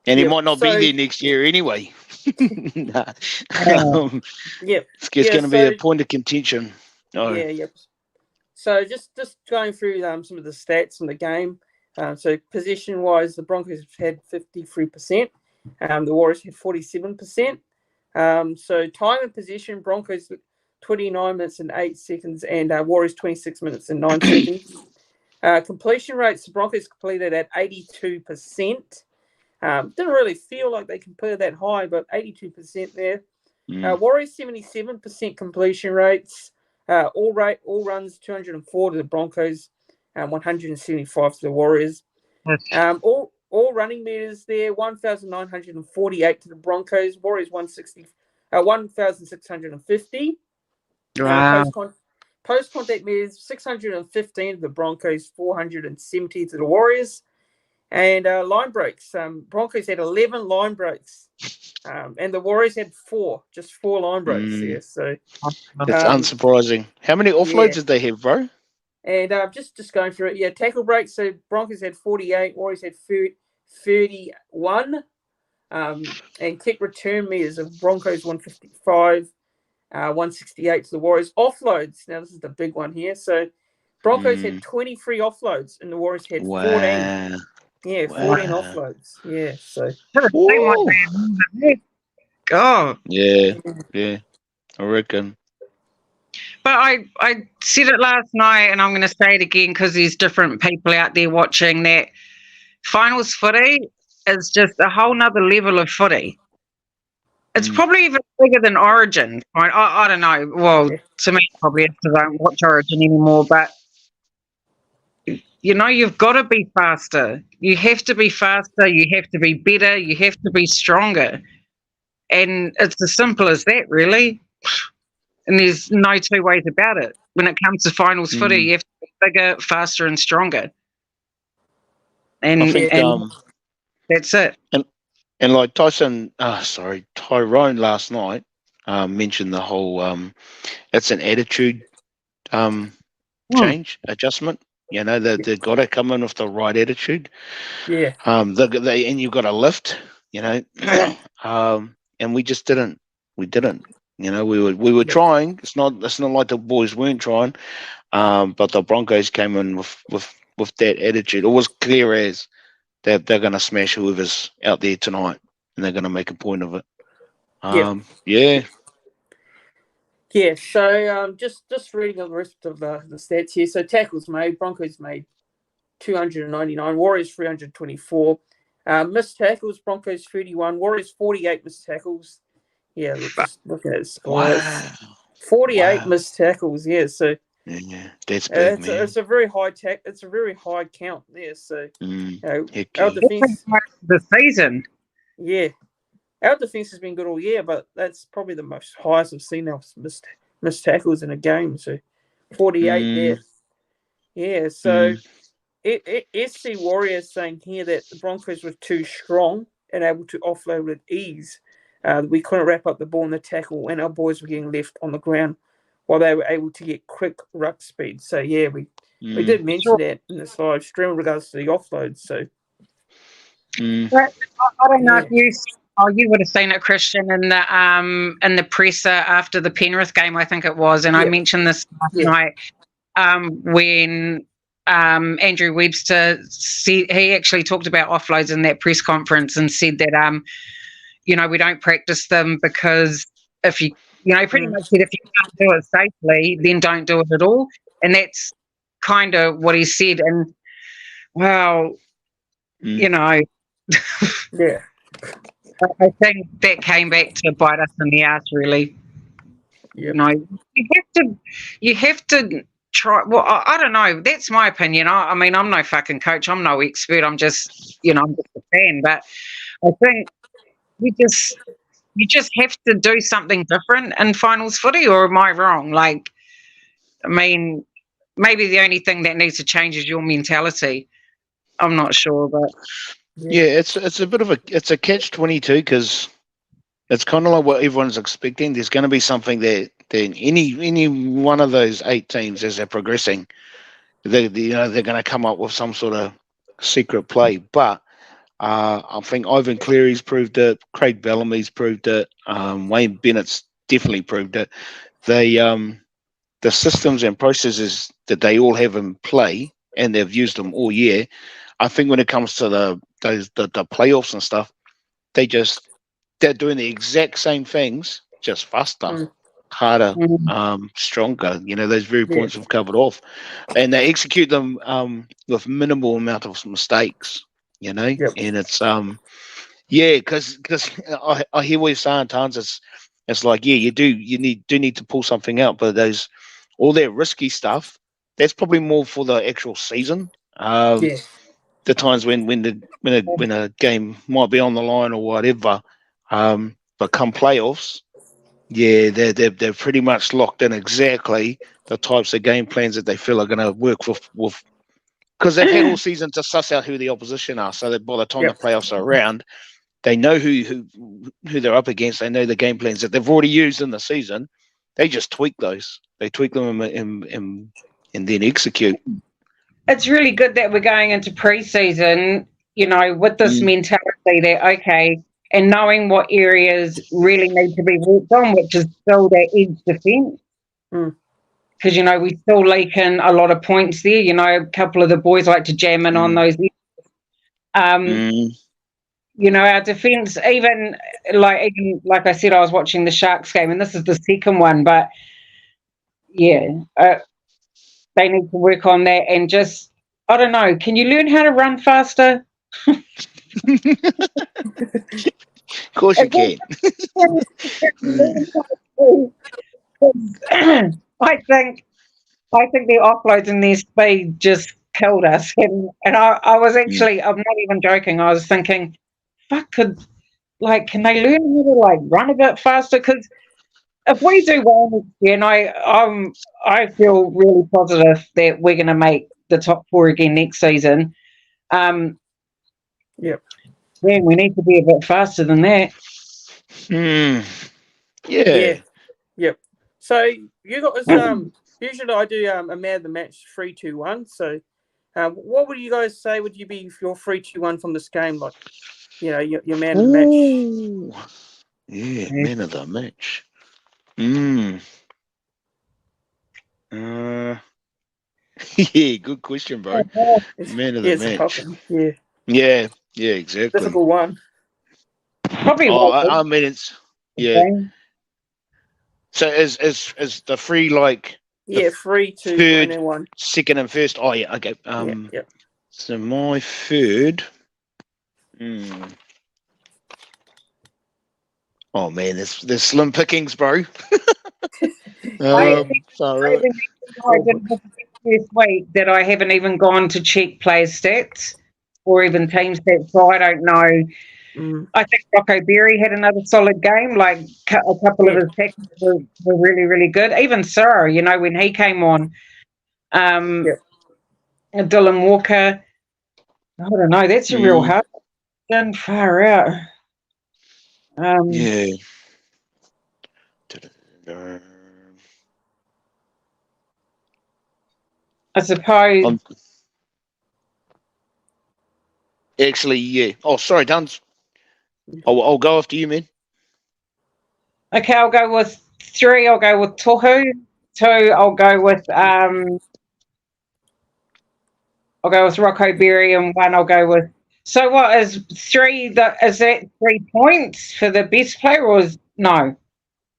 and he might not be there next year anyway. It's going to be a point of contention. So just going through some of the stats from the game. So possession-wise, the Broncos had 53%. The Warriors had 47%. So time and possession, Broncos 29 minutes and 8 seconds, and Warriors 26 minutes and 9 seconds. Completion rates, the Broncos completed at 82%. Didn't really feel like they completed that high, but 82% there. Warriors 77% completion rates. All runs 204 to the Broncos, 175 to the Warriors. All running meters there, 1,948 to the Broncos. Warriors 1,650. Wow. Post contact meters 615 to the Broncos, 470 to the Warriors. And line breaks, Broncos had 11 line breaks, and the Warriors had 4 line breaks there. So that's unsurprising. How many offloads did they have, bro? And just going through it, tackle breaks. So Broncos had 48, Warriors had 31, and kick return meters of Broncos 155, 168 to the Warriors. Offloads. Now this is the big one here. So Broncos had 23 offloads, and the Warriors had 14. 14 offloads. Yeah, so. God. Yeah, I reckon. But I said it last night, and I'm going to say it again because there's different people out there watching, that finals footy is just a whole nother level of footy. It's probably even bigger than Origin. I don't know. Well, to me, probably is because I don't watch Origin anymore, but you know, you've got to be faster. You have to be faster. You have to be better. You have to be stronger. And it's as simple as that, really. And there's no two ways about it. When it comes to finals footy, you have to be bigger, faster, and stronger. And, and that's it. And like Tyrone last night mentioned the whole, it's an attitude change, adjustment. You know, they've got to come in with the right attitude. Yeah. And you've got to lift, you know. And we just didn't. We didn't. You know, we were trying. It's not like the boys weren't trying. But the Broncos came in with that attitude. It was clear as that they're going to smash whoever's out there tonight, and they're going to make a point of it. Yeah. Yeah, so just reading the rest of the stats here. So tackles made, Broncos made 299, Warriors 324. Missed tackles, Broncos 31, Warriors 48 missed tackles. Yeah, just look at it. Wow. 48 missed tackles, yeah. So yeah, that's big, man. It's a very high it's a very high count there. So our defense the season. Yeah. Our defense has been good all year, but that's probably the most highest I've seen our missed tackles in a game. So 48 there. Yeah, so SC Warriors saying here that the Broncos were too strong and able to offload with ease. We couldn't wrap up the ball in the tackle, and our boys were getting left on the ground while they were able to get quick ruck speed. So, yeah, we did mention that in this live stream in regards to the offload. So, But I don't know if you would have seen it, Christian, in the presser after the Penrith game, I think it was, and I mentioned this last night when Andrew Webster said, he actually talked about offloads in that press conference and said that we don't practice them because if you pretty much said if you can't do it safely, then don't do it at all, and that's kind of what he said. And wow, yeah. I think that came back to bite us in the ass, really. Yep. You have to try. Well, I don't know. That's my opinion. I mean, I'm no fucking coach. I'm no expert. I'm just, I'm just a fan. But I think you just have to do something different in finals footy, or am I wrong? Like, I mean, maybe the only thing that needs to change is your mentality. I'm not sure, but. Yeah, it's a bit of a catch-22 because it's kind of like what everyone's expecting. There's going to be something that any one of those 8 teams as they're progressing, they're going to come up with some sort of secret play. But I think Ivan Cleary's proved it, Craig Bellamy's proved it, Wayne Bennett's definitely proved it. The systems and processes that they all have in play, and they've used them all year. I think when it comes to the playoffs and stuff, they're doing the exact same things, just faster, harder, stronger. Those very points we've covered off, and they execute them with minimal amount of mistakes. And it's because I hear what you're saying, Tans. It's like you need to pull something out, but all that risky stuff, that's probably more for the actual season. The times when a game might be on the line or whatever, but come playoffs, they're pretty much locked in exactly the types of game plans that they feel are going to work with because they've had all season to suss out who the opposition are, so that by the time the playoffs are around, they know who they're up against. They know the game plans that they've already used in the season. They just tweak those. They tweak them and then execute. It's really good that we're going into pre-season, with this mentality that, okay, and knowing what areas really need to be worked on, which is still that edge defence. Because, we still leak in a lot of points there. A couple of the boys like to jam in on those. Our defence, even like I said, I was watching the Sharks game, and this is the second one, but, they need to work on that and just, I don't know, can you learn how to run faster? Of course you can. I think the offloads and their speed just killed us. And I was actually, I'm not even joking, I was thinking, fuck, can they learn how to run a bit faster? Because if we do well next year, and I feel really positive that we're going to make the top 4 again next season. Man, we need to be a bit faster than that. Yep. So you guys, usually I do a man of the match 3-2-1. So, what would you guys say would you be if you're 3-2-1 from this game? Like, your man of the match. Yeah, man of the match. Yeah, good question, bro. Man of the It's a match. tough one. Yeah, Yeah, exactly. difficult one. Probably I mean, it's So is the three like the Yeah, 3, 2, and third, then 1. second, and first? Oh yeah, okay. Yeah. So my third. Oh man, there's slim pickings, bro. I Sorry. didn't have this week that I haven't even gone to check player stats or even team stats, so I don't know. I think Rocco Berry had another solid game. Like a couple of his tackles were really, really good. Even Sir, when he came on, Dylan Walker. I don't know. That's a real hard one. Far out. Yeah. I suppose. Actually, yeah. Oh, sorry, Duns. I'll go after you, man. Okay, I'll go with 3. I'll go with Tohu. 2. I'll go with Rocco Berry, and 1 I'll go with. So what is 3? Is that 3 points for the best player, or is no?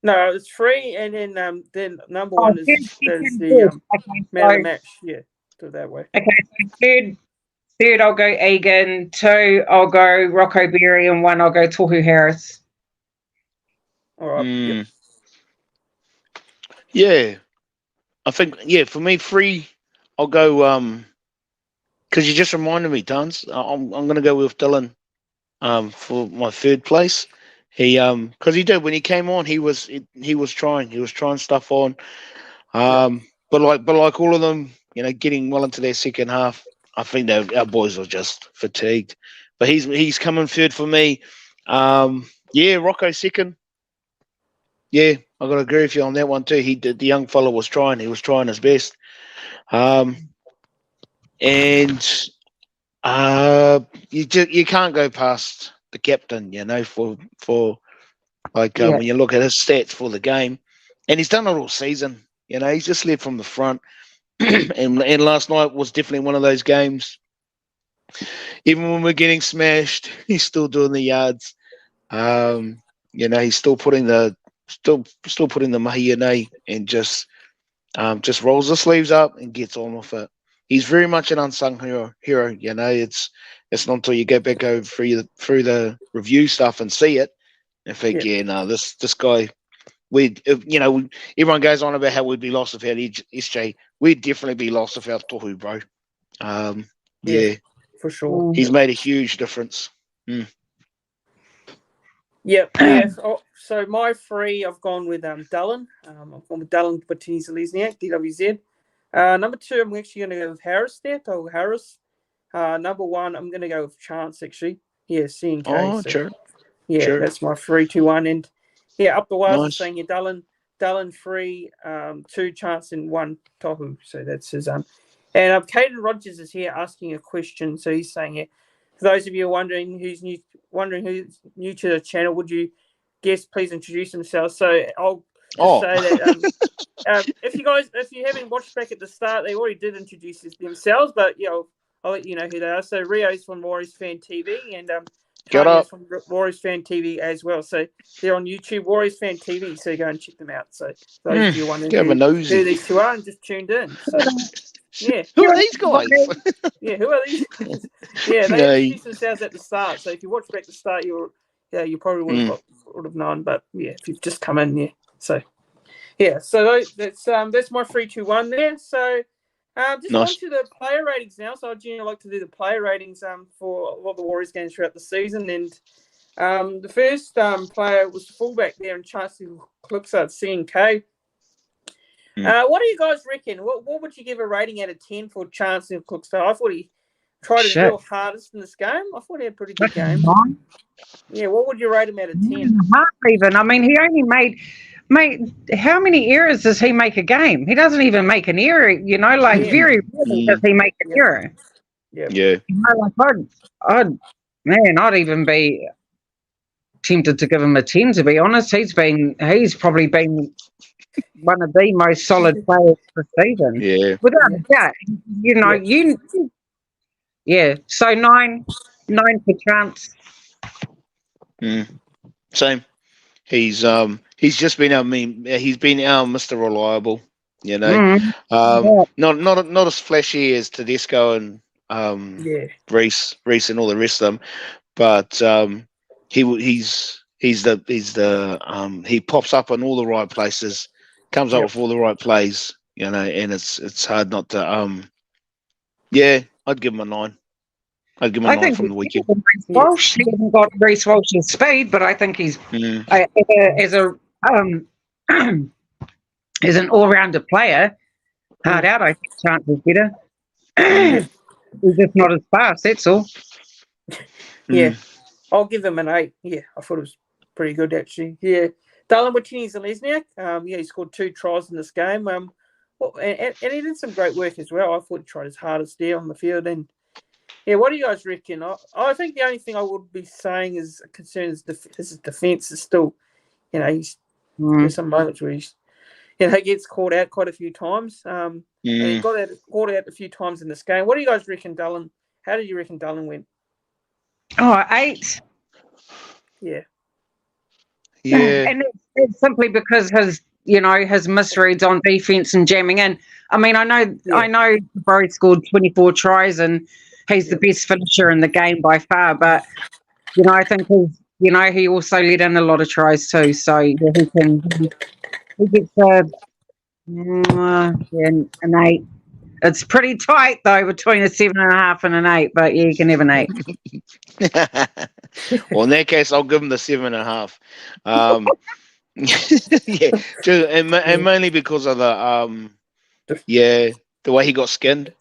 No, it's 3, and then number 1 is the man of the match. Yeah, do it that way. Okay, so third I'll go Egan. 2 I'll go Rocco Berry, and 1 I'll go Tohu Harris. All right. Yep. Yeah, I think for me 3, I'll go because you just reminded me, Duns. I'm going to go with Dylan for my third place. He because he did when he came on, he was trying stuff on. But like all of them, getting well into their second half, I think our boys are just fatigued. But he's coming third for me. Rocco second. Yeah, I got to agree with you on that one too. The young fellow was trying. He was trying his best. And you can't go past the captain, for when you look at his stats for the game, and he's done it all season. He's just led from the front, and last night was definitely one of those games. Even when we're getting smashed, he's still doing the yards. He's still putting the mahi in, and just rolls the sleeves up and gets on with it. He's very much an unsung hero. It's not until you go back over through the review stuff and see it and think, this guy. Everyone goes on about how we'd be lost without SJ. We'd definitely be lost without Tohu, bro. For sure. He's made a huge difference. Yep. So my 3, I've gone with Dylan. I've gone with Dylan Batista-Lesniak, DWZ. Number 2, I'm actually going to go with Harris there, Tohu Harris. Number 1, I'm going to go with Chance, actually. Yeah, CNK. Oh, sure. Yeah, sure. That's my 3, 2, 1. And up the wires, Nice. saying Dylan 3, 2 Chance, and 1 Tohu. So that's his And Caden Rogers is here asking a question. So he's saying here, for those of you wondering who's new to the channel, would you guests please introduce themselves? So I'll just say that if you haven't watched back at the start, they already did introduce themselves, but I'll let you know who they are. So Rio's from Warriors Fan TV, and Tanya's from Warriors Fan TV as well. So they're on YouTube, Warriors Fan TV. So go and check them out. So those of you wondering who these two are and just tuned in. So, yeah. Who are these guys? Who are these guys? Yeah, they introduced themselves at the start. So if you watch back the start, you probably would have known. But yeah, if you've just come in, So so that's my 3, 2, 1 there. So just on to the player ratings now. So I like to do the player ratings for a lot of the Warriors games throughout the season. And the first player was the fullback there in Chance Kluxa at CNK. What do you guys reckon? What would you give a rating out of 10 for Chance Kluxa? I thought he tried his real hardest in this game. I thought he had a pretty good game. Yeah, what would you rate him out of 10? Even. I mean, he only made how many errors does he make a game? He doesn't even make an error, very rarely does he make an error. Yeah. I'd even be, tempted to give him a 10, to be honest. He's probably been one of the most solid players this season. Yeah. Without a doubt. So nine for Chance. Same. He's just been he's been our Mr. Reliable, not as flashy as Tedesco and Reese and all the rest of them, but he pops up in all the right places, comes up with all the right plays, and it's hard not to I'd give him a 9. I'd give him a 9 from the weekend. Walsh, he hasn't got Reece Walsh's speed, but I think he's as an all-rounder player. Hard out, I think Chance is better. He's just not as fast. That's all. Yeah, I'll give him an 8. Yeah, I thought it was pretty good actually. Yeah, Darlan Watini-Zelezniak. He scored 2 tries in this game. And he did some great work as well. I thought he tried his hardest there on the field. And yeah, what do you guys reckon? I think the only thing I would be saying is concern is his defence is still, there's some moments where he's, gets caught out quite a few times. And he got caught out a few times in this game. What do you guys reckon, Darlan? How did you reckon Darlan went? 8. Yeah. Yeah. And it's simply because his misreads on defence and jamming in. I mean, I know Bro scored 24 tries and he's the best finisher in the game by far, but I think he also let in a lot of tries too. So he gets an 8. It's pretty tight though between a 7.5 and an 8, but yeah, you can have an 8. Well, in that case, I'll give him the 7.5. And mainly because of the way he got skinned.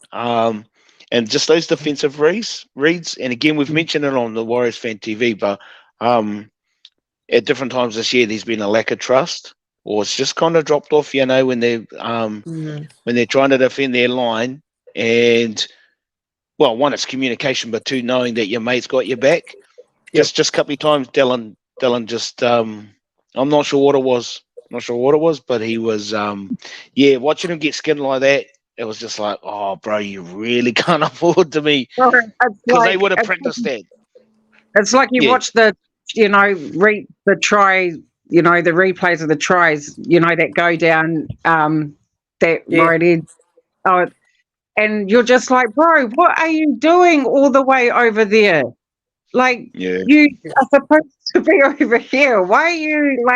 And just those defensive reads. And again, we've mentioned it on the Warriors Fan TV, but at different times this year, there's been a lack of trust, or it's just kind of dropped off. When they're trying to defend their line, and well, one, it's communication, but two, knowing that your mate's got your back. Just a couple of times, Dylan just I'm not sure what it was. But he was watching him get skinned like that. It was just like, oh, bro, you really can't afford to be, because they would have practiced that. It's like you watch the try, the replays of the tries, that go down right edge. Oh, and you're just like, bro, what are you doing all the way over there? Like, you are supposed to be over here. Why are you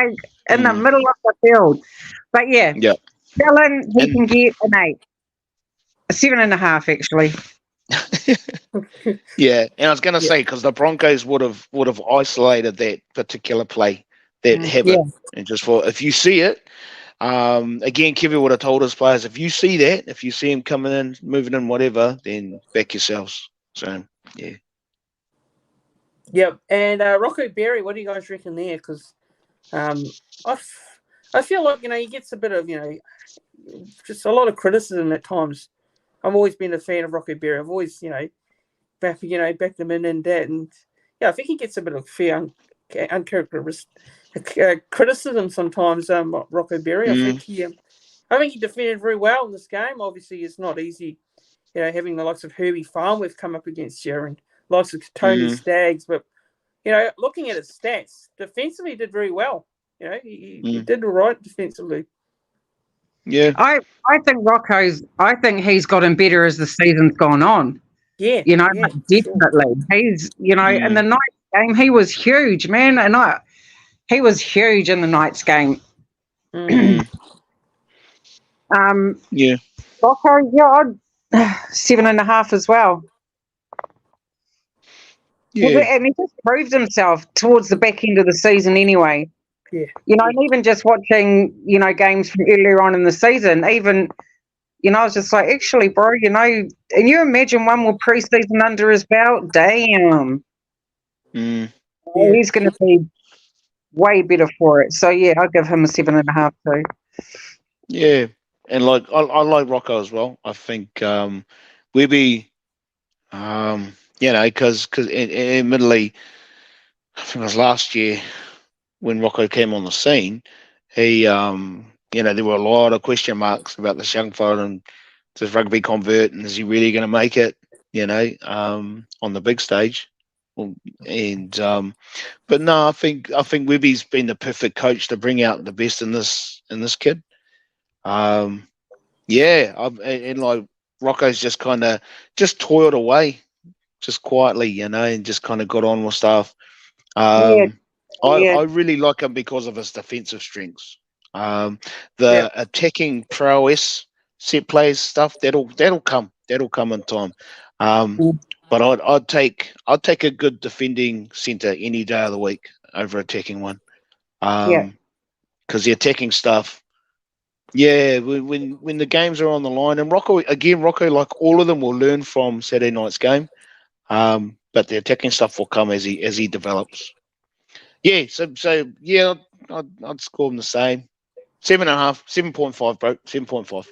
in the middle of the field? But Dylan, he can get an 8. A 7.5, actually. Yeah, and I was going to say, because the Broncos would have isolated that particular play, that habit, and just if you see it, again, Kevin would have told his players, if you see that, if you see him coming in, moving in, whatever, then back yourselves. So yeah. Yep, and Rocco Berry, what do you guys reckon there? Because I feel like he gets a bit of just a lot of criticism at times. I've always been a fan of Rocco Berry. I've always backed him in and that, and I think he gets a bit of fair uncharacteristic criticism sometimes. Rocco Berry, I think he defended very well in this game. Obviously, it's not easy, having the likes of Herbie Farnworth come up against you and likes of Tony Staggs, but looking at his stats, defensively he did very well. He did all right defensively. Yeah, I think he's gotten better as the season's gone on. Yeah, definitely. Sure. He's in the Knights game he was huge, man, and he was huge in the Knights game. Rocco, I'd 7.5 as well. Yeah, and he just proved himself towards the back end of the season anyway. Yeah. And even just watching, games from earlier on in the season, even, I was just like, actually, bro, and you imagine one more preseason under his belt? Damn. He's going to be way better for it. So, I'll give him a 7.5 too. Yeah. And I like Rocco as well. I think Webby, because admittedly, I think it was last year when Rocco came on the scene, he, there were a lot of question marks about this young fella and does rugby convert and is he really going to make it, on the big stage. But no, I think Webby's been the perfect coach to bring out the best in this kid. And like Rocco's just kind of just toiled away, just quietly, and just kind of got on with stuff. I really like him because of his defensive strengths. The attacking prowess, set plays stuff that'll come in time. But I'd take a good defending centre any day of the week over attacking one. Because the attacking stuff, when the games are on the line, and Rocco, like all of them will learn from Saturday night's game. But the attacking stuff will come as he develops. Yeah, so I'd score him the same. 7.5, 7.5, bro. 7.5.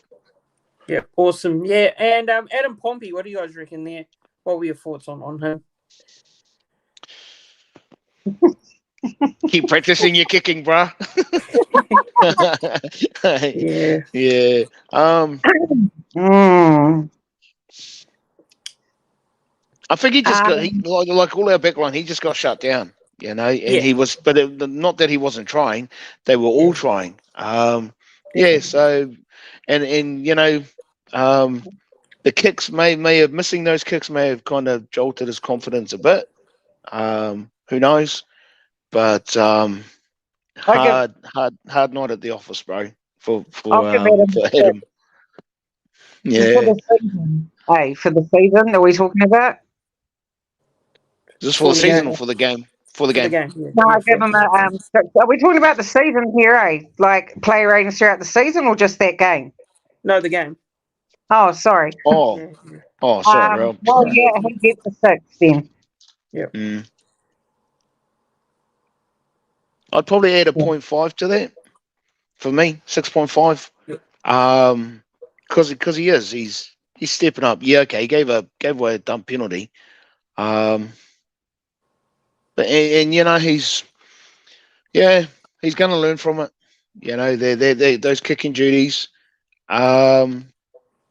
Yeah, awesome. Yeah, and Adam Pompey, what do you guys reckon there? What were your thoughts on him? Keep practicing your kicking, bro. Yeah. I think he just like all our backline, he just got shut down, and he was, but not that he wasn't trying, they were all trying. So, and the kicks may have missing those kicks may have kind of jolted his confidence a bit. Who knows? But hard night at the office, bro. For Adam. Yeah. For the season. Hey, for the season, are we talking about? Is this for the season or for the game? For the game. Yeah. No, I give him a. Are we talking about the season here, eh? Like player ratings throughout the season, or just that game? No, the game. Oh, sorry. Sorry, Rel. Well, yeah, he gets a 6 then. Yeah. I'd probably add a 0.5 to that. For me, 6.5. Because he is, he's stepping up. Yeah, okay, he gave away a dumb penalty. But he's going to learn from it. They're those kicking duties.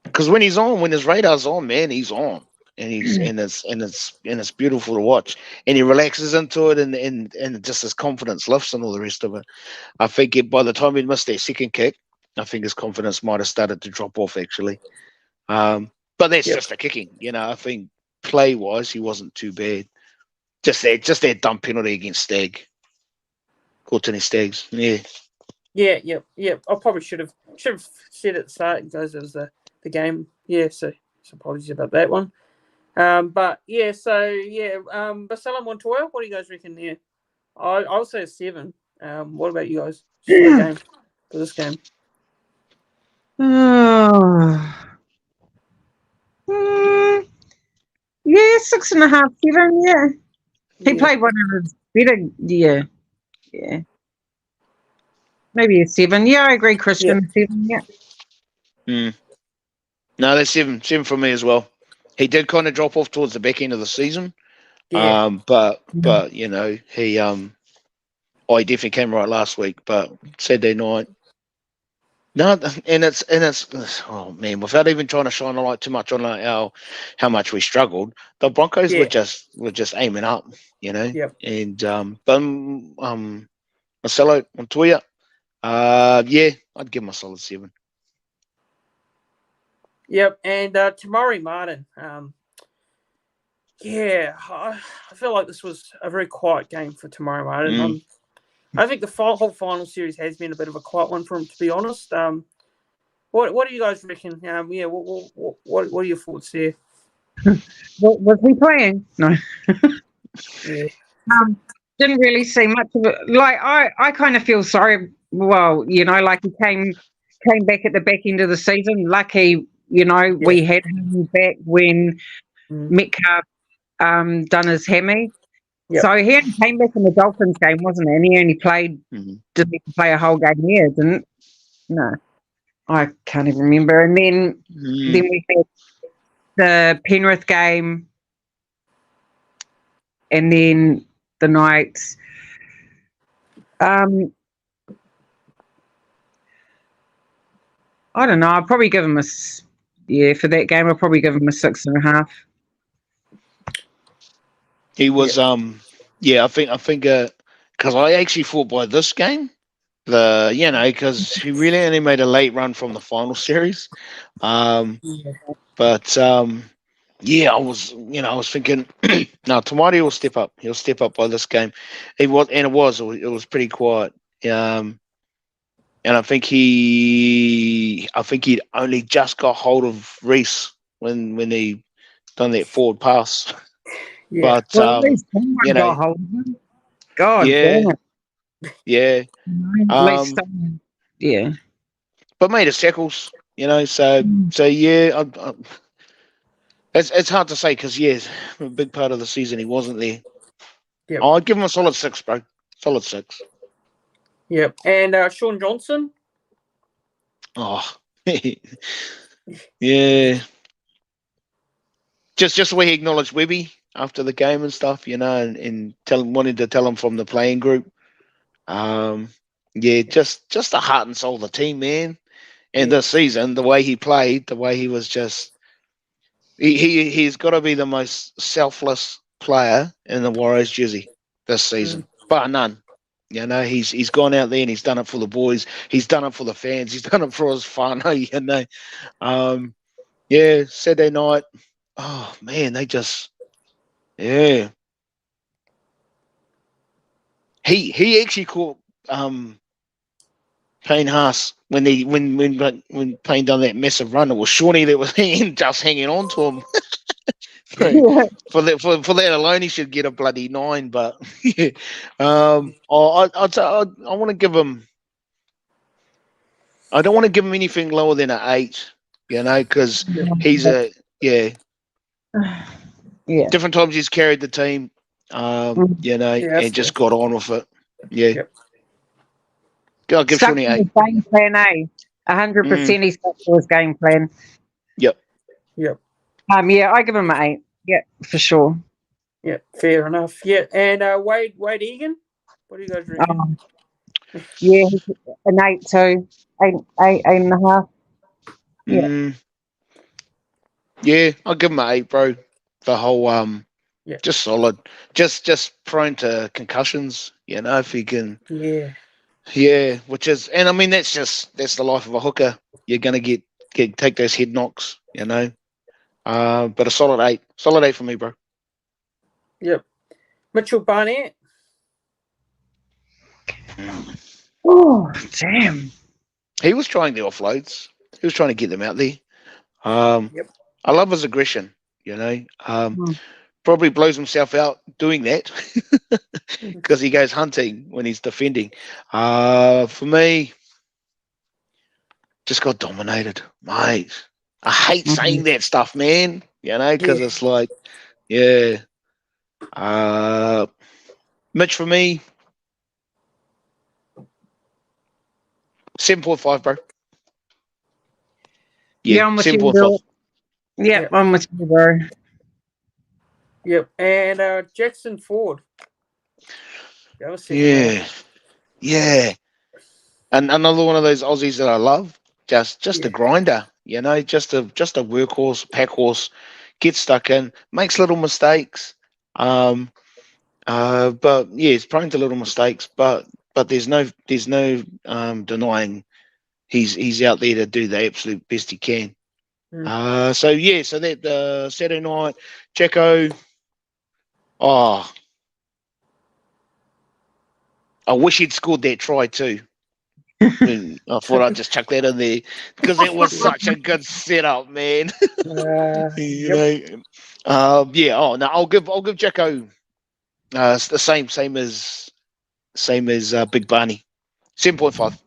Because when his radar's on, man, he's on, and it's beautiful to watch, and he relaxes into it, and just his confidence lifts and all the rest of it. I think by the time he missed that second kick, I think his confidence might have started to drop off actually. But that's just the kicking, I think play wise he wasn't too bad. Just that dumb penalty against Stagg, Courtney Staggs, Yeah. I probably should have said at the start because it was the game. Yeah, so apologies about that one. But Basalam Montoya, what do you guys reckon there? I'll say a 7. What about you guys? For this game. Yeah, 6.5, 7. Yeah, he played one of his better. Yeah. Maybe a 7. Yeah, I agree, Christian. 7. Yeah. No, that's 7 for me as well. He did kind of drop off towards the back end of the season. Yeah. But he he definitely came right last week. But Saturday night, no, and it's oh man, without even trying to shine a light too much on how much we struggled, the Broncos were just aiming up, And Marcelo Montoya, I'd give him a solid 7. Yep, and Tamari Martin. I feel like this was a very quiet game for Tamari Martin. I think the whole final series has been a bit of a quiet one for him, to be honest. What do you guys reckon? What are your thoughts there? Was he playing? No. Yeah. Didn't really see much of it. Like I kind of feel sorry. Well, like he came back at the back end of the season. Lucky, we had him back when Metcalf done his hammy. Yep. So he only came back in the Dolphins game, wasn't he? And he only played, didn't play a whole game there, didn't? No, I can't even remember. And then we had the Penrith game, and then the Knights. I don't know. I'll probably give him for that game. I'll probably give him a 6.5. He was, I think, because I actually thought by this game, because he really only made a late run from the final series. But, I was thinking, no, Tamati will step up. He'll step up by this game. It was pretty quiet. And I think he'd only just got hold of Reese when he done that forward pass. Yeah. But got hold of him. God damn it. Yeah. At least yeah. But made his tackles, so yeah. It's hard to say because a big part of the season he wasn't there. Yep. I'd give him a solid 6, bro. Solid 6. Yep. And Sean Johnson. Oh, yeah. Just the way he acknowledged Webby after the game and stuff, and wanted to tell him from the playing group. Just the heart and soul of the team, man. And this season, the way he played, the way he was just, he's got to be the most selfless player in the Warriors jersey this season, bar none. He's gone out there and he's done it for the boys. He's done it for the fans. He's done it for his whānau, Saturday night. Oh man, they just, He actually caught Payne Haas when Payne done that massive run. It was Shawnee that was hanging on to him. For that alone, he should get a bloody 9. But I want to give him. I don't want to give him anything lower than an 8. Because he's different times he's carried the team. And just got on with it. Yeah. Yep. I'll give Shawnee 8. Game plan A. 100% he stuck to his game plan. Yep. I give him an 8. Yeah, for sure. Yeah, fair enough. Yeah, and Wade Egan, what do you guys reckon? An 8 too. 8.5. Yeah, I'll give him an 8, bro. The whole just solid. Just prone to concussions, if he can. Yeah, which is, and I mean that's the life of a hooker. You're gonna take those head knocks, But a solid 8. Solid 8 for me, bro. Yep. Mitchell Barnett. Oh, damn. He was trying the offloads. He was trying to get them out there. I love his aggression, Probably blows himself out doing that because he goes hunting when he's defending. For me, just got dominated, mate. I hate saying that stuff, man, because it's like, Mitch, for me, 7.5, bro. Yeah, I'm with you, Bill. Yep, I'm with you, bro. Yep, and Jackson Ford. Yeah. And another one of those Aussies that I love, just a grinder, just a workhorse, pack horse, gets stuck in, makes little mistakes. But it's prone to little mistakes, but there's no denying he's out there to do the absolute best he can. So that Saturday night, Jacko. Oh, I wish he'd scored that try too. I thought I'd just chuck that in there because it was such a good setup, man. Oh no, I'll give Jacko it's the same as Big Barney, 7.5.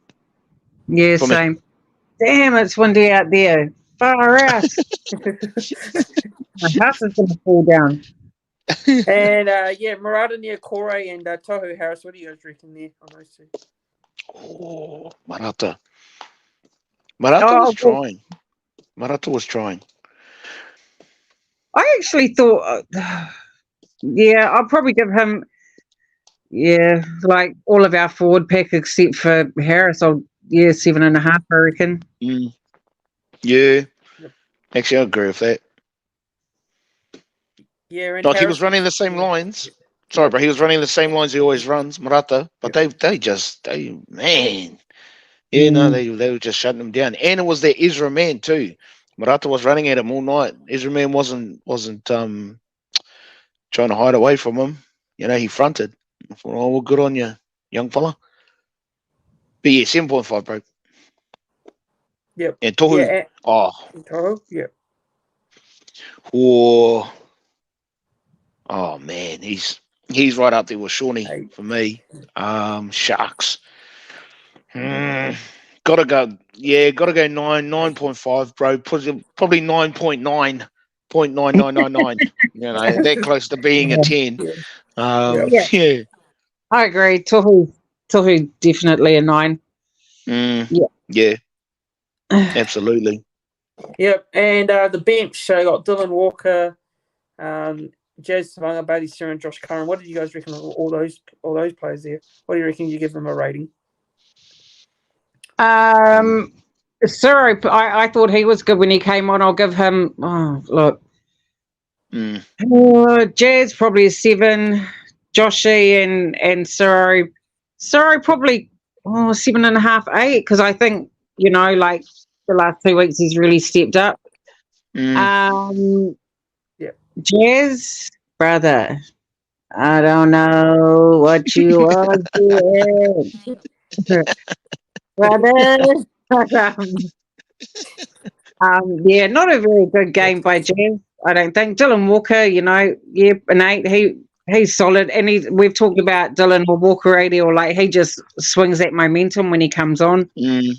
Yeah, same. Damn, it's windy out there. Far out. My house is going to fall down. And Murata Niokore and Tohu Harris. What do you guys reckon there on those two? Oh, Murata was trying. Murata was trying. I actually thought, I'll probably give him yeah, like all of our forward pack except for Harris. 7.5, I reckon. Yeah. Yep. Actually, I agree with that. Yeah, and Like he Harris was running the same lines. Sorry, Yep. bro. He was running the same lines he always runs, Murata. But man. Yeah, no, they were just shutting him down. And it was their Ezra man too. Murata was running at him all night. Ezra man wasn't trying to hide away from him. He fronted. I thought, oh, well, good on you, young fella. But yeah, 7.5, bro. Yep. And Tohu. Yeah. Tohu. Yep. Oh man, he's right up there with Shawnee for me. Sharks. Gotta go 9.5, bro. Probably 9.9.9999. That close to being a 10. Yeah. I agree. Tohu definitely a 9. Yeah. Absolutely. Yep. And the bench, so got Dylan Walker, Jazz Savanga, Bailey Sir, and Josh Curran. What did you guys reckon of all those players there? What do you reckon you give them a rating? Sir, I thought he was good when he came on. I'll give him. Jazz probably a 7. Joshy and Siro probably 7.5, 8, because I think like the last 2 weeks he's really stepped up. Jazz, brother, I don't know what you are doing, brother. Yeah, not a very good game by Jazz, I don't think. Dylan Walker, an 8. He's solid, and we've talked about Dylan or Walker radio, like he just swings that momentum when he comes on. He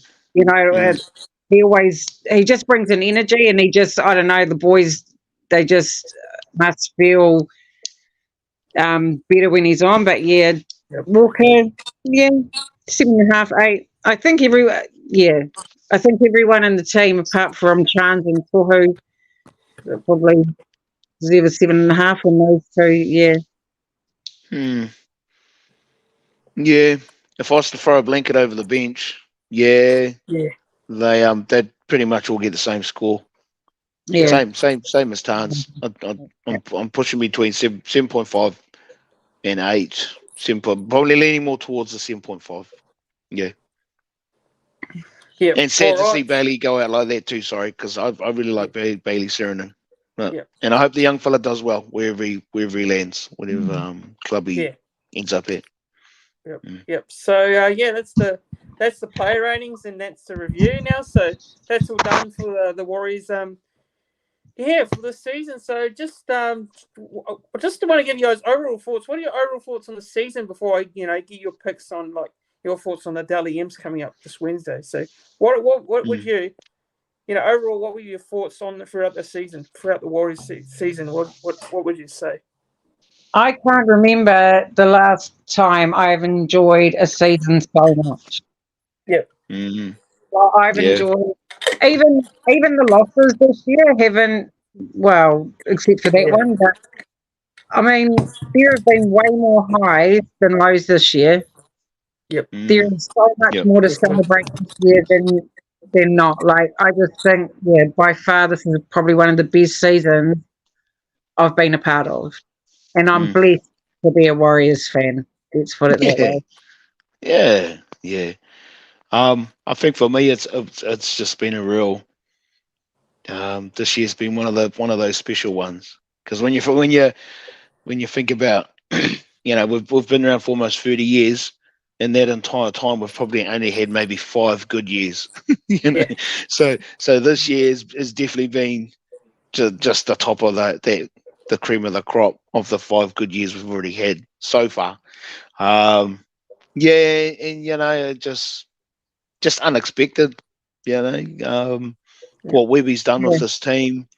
just brings an energy, and I don't know, the boys, they just must feel better when he's on. But Walker, 7.5, 8. I think everyone in the team, apart from Chance and Tohu, probably deserve a 7.5 on those two. Yeah. If I was to throw a blanket over the bench, they pretty much all get the same score. Yeah. Same as Tans. I'm pushing between 7.5 and 8. Probably leaning more towards the 7.5. Yeah. And sad to see Bailey go out like that too. Sorry, because I really like Bailey Serenan. And I hope the young fella does well wherever he lands, whatever club he ends up at. Yep. So that's the player ratings, and that's the review now. So that's all done for the Warriors. For the season. So just want to give you guys overall thoughts. What are your overall thoughts on the season before I give your picks on like your thoughts on the Dally M's coming up this Wednesday? So what would you overall, what were your thoughts on throughout the season, throughout the Warriors season? What would you say? I can't remember the last time I've enjoyed a season so much. Yep. Well, I've enjoyed even the losses this year haven't, except for that one. But I mean, there have been way more highs than lows this year. Yep. There is so much more to celebrate this year than not. Like, I just think, by far this is probably one of the best seasons I've been a part of. And I'm blessed to be a Warriors fan. Let's put it that way. Yeah. I think for me, it's just been a real. This year's been one of those special ones, because when you think about, we've been around for almost 30 years. In that entire time, we've probably only had maybe 5 good years. So this year has definitely been just the top of the cream of the crop of the 5 good years we've already had so far. And just unexpected. What Webby's done with this team,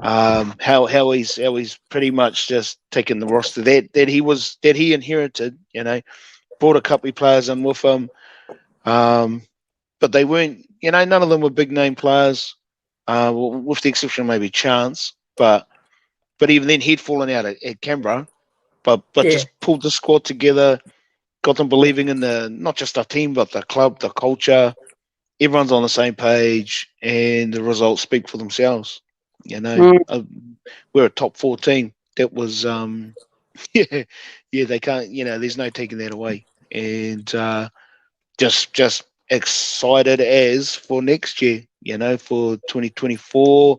how he's pretty much just taken the roster that he inherited. Brought a couple of players in with him, but they weren't. None of them were big name players, with the exception of maybe Chance. But even then, he'd fallen out at Canberra. but Yeah. just pulled the squad together, got them believing in not just our team, but the club, the culture. Everyone's on the same page, and the results speak for themselves. We're a top 4 team. That was yeah, they can't. There's no taking that away, and just excited as for next year. For 2024,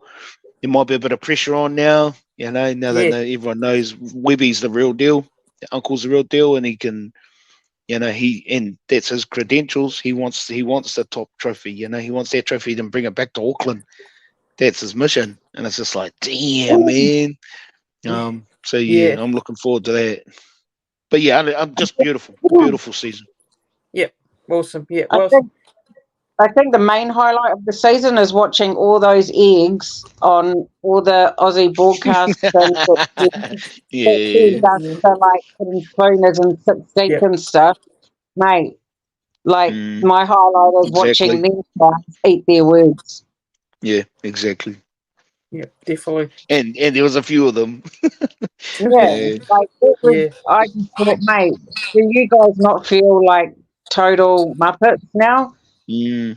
there might be a bit of pressure on now. Now that everyone knows Webby's the real deal, Uncle's the real deal, and he can. And that's his credentials. He wants the top trophy. He wants that trophy and bring it back to Auckland. That's his mission, and it's just like, damn, man. So I'm looking forward to that. But I'm just beautiful season. Yep, awesome. Yeah, I think the main highlight of the season is watching all those eggs on all the Aussie broadcasts and like putting spooners and six and stuff, mate. Like my highlight is watching them guys eat their words. Yeah, exactly. Yeah, definitely. And there was a few of them. I just thought, mate, do you guys not feel like total muppets now? Yeah.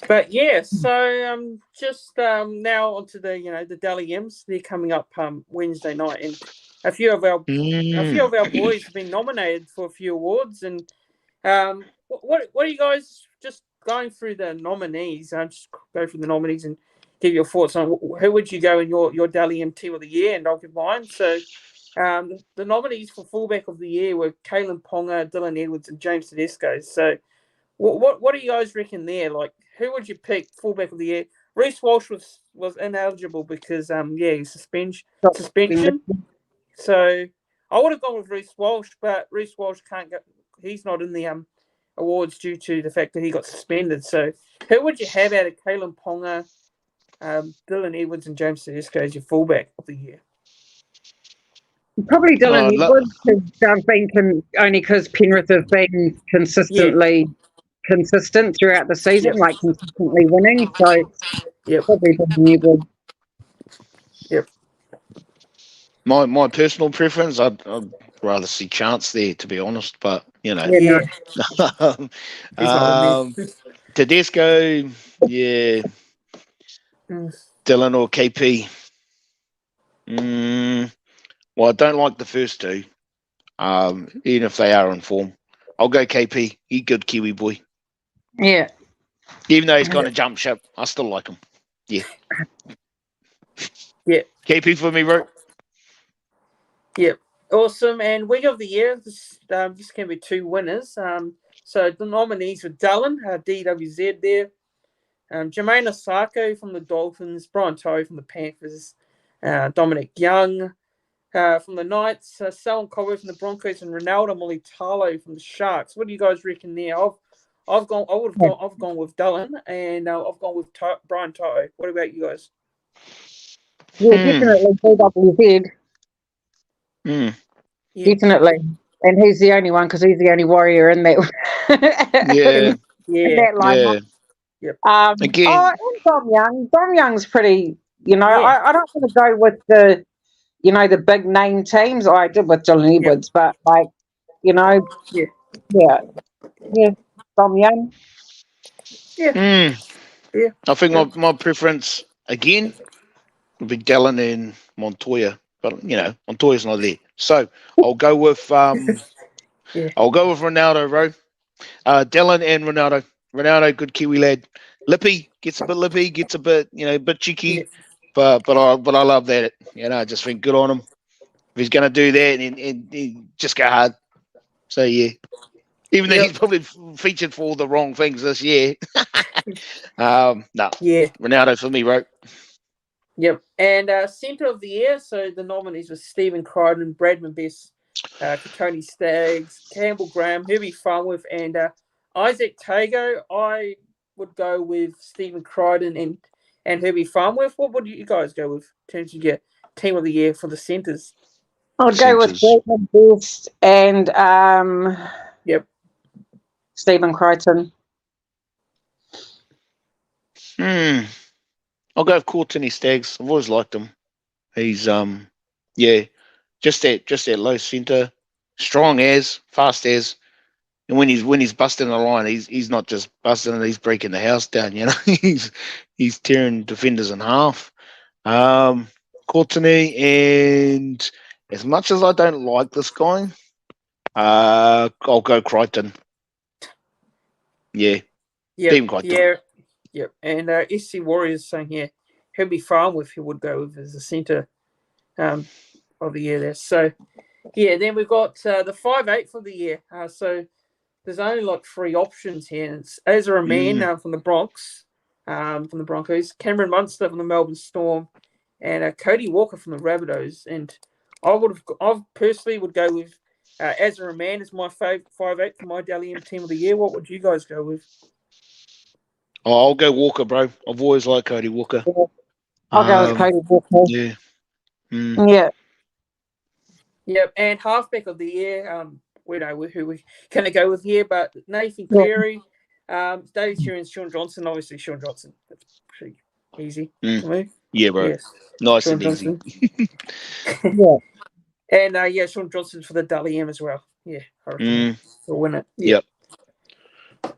But so just now onto the Dally M's. They're coming up Wednesday night, and a few of our boys have been nominated for a few awards. And what are you guys just going through the nominees? Just go through the nominees and give your thoughts on who would you go in your Dally M Team of the Year, and I'll give mine. So the nominees for fullback of the year were Kalen Ponga, Dylan Edwards, and James Tedesco. So what do you guys reckon there? Like, who would you pick fullback of the year? Reece Walsh was ineligible because suspension. So I would have gone with Reece Walsh, but Reece Walsh can't go. He's not in the awards due to the fact that he got suspended. So who would you have out of Kalen Ponga, Dylan Edwards, and James Tedesco as your fullback of the year? Probably Dylan Edwards, only because Penrith have been consistently consistent throughout the season, like consistently winning. So probably Dylan Edwards. Yep. My personal preference, I'd rather see Chance there, to be honest. But Tedesco, Dylan or KP. Well, I don't like the first two, even if they are in form. I'll go KP. He's good Kiwi boy. Yeah. Even though he's kind of jump ship, I still like him. Yeah. Yeah. KP for me, bro. Yep. Awesome. And wing of the year, this can be 2 winners. So the nominees were Dylan, DWZ there, Jermaine Osako from the Dolphins, Brian Toe from the Panthers, Dominic Young from the Knights, Salon Colwell from the Broncos, and Ronaldo Mulitalo from the Sharks. What do you guys reckon there? I've gone with Dylan, and I've gone with Brian Toe. What about you guys? Yeah, definitely DWZ. Definitely. And he's the only one because he's the only warrior in that. In that lineup. Yep. Again. And Dom Young. Dom Young's pretty. I don't want to go with the big name teams. I did with Dylan Edwards, but Dom Young. Yeah. I think my preference again would be Dylan and Montoya, but Montoya's not there, so I'll go with Ronaldo, bro. Dylan and Ronaldo. Ronaldo, good Kiwi lad. Lippy gets a bit bit cheeky, but I love that. I just think good on him. If he's going to do that and just go hard. So even though he's probably featured for all the wrong things this year. Ronaldo for me, bro. Yep. And centre of the year, so the nominees were Stephen Crichton, Bradman Best, Tony Staggs, Campbell Graham, Herbie Farnworth, and Isaac Tago. I would go with Stephen Crichton and Herbie Farnworth. What would you guys go with in terms of your team of the year for the centres? I'd go with Bradman Best and Stephen Crichton. I'll go with Courtney Staggs. I've always liked him. He's just that low centre, strong as, fast as, and when he's busting the line, he's not just busting it, he's breaking the house down. He's tearing defenders in half. Courtney, and as much as I don't like this guy, I'll go Crichton. Yeah. Team Crichton. Yeah. And SC Warriors saying here, he'll be fine with he would go with as a centre of the year there. So, yeah, then we've got the 5'8" for the year. So there's only like 3 options here. And it's Ezra Mann from the Broncos, Cameron Munster from the Melbourne Storm, and Cody Walker from the Rabbitohs. And I personally would go with Ezra Mann as my 5'8" for my Dally M team of the year. What would you guys go with? Oh, I'll go Walker, bro. I've always liked Cody Walker. I'll go with Cody Walker. Yeah. Yeah. Yep, and halfback of the year, we know who we're going to go with here, but Nathan Cleary, David Shearer and Sean Johnson. Obviously, Sean Johnson. That's pretty easy for me. Yeah, bro. Yes. Nice Sean and Johnson. Easy. Yeah. And, Sean Johnson for the Dally M as well. Yeah, I reckon he'll win it. Yeah. Yep.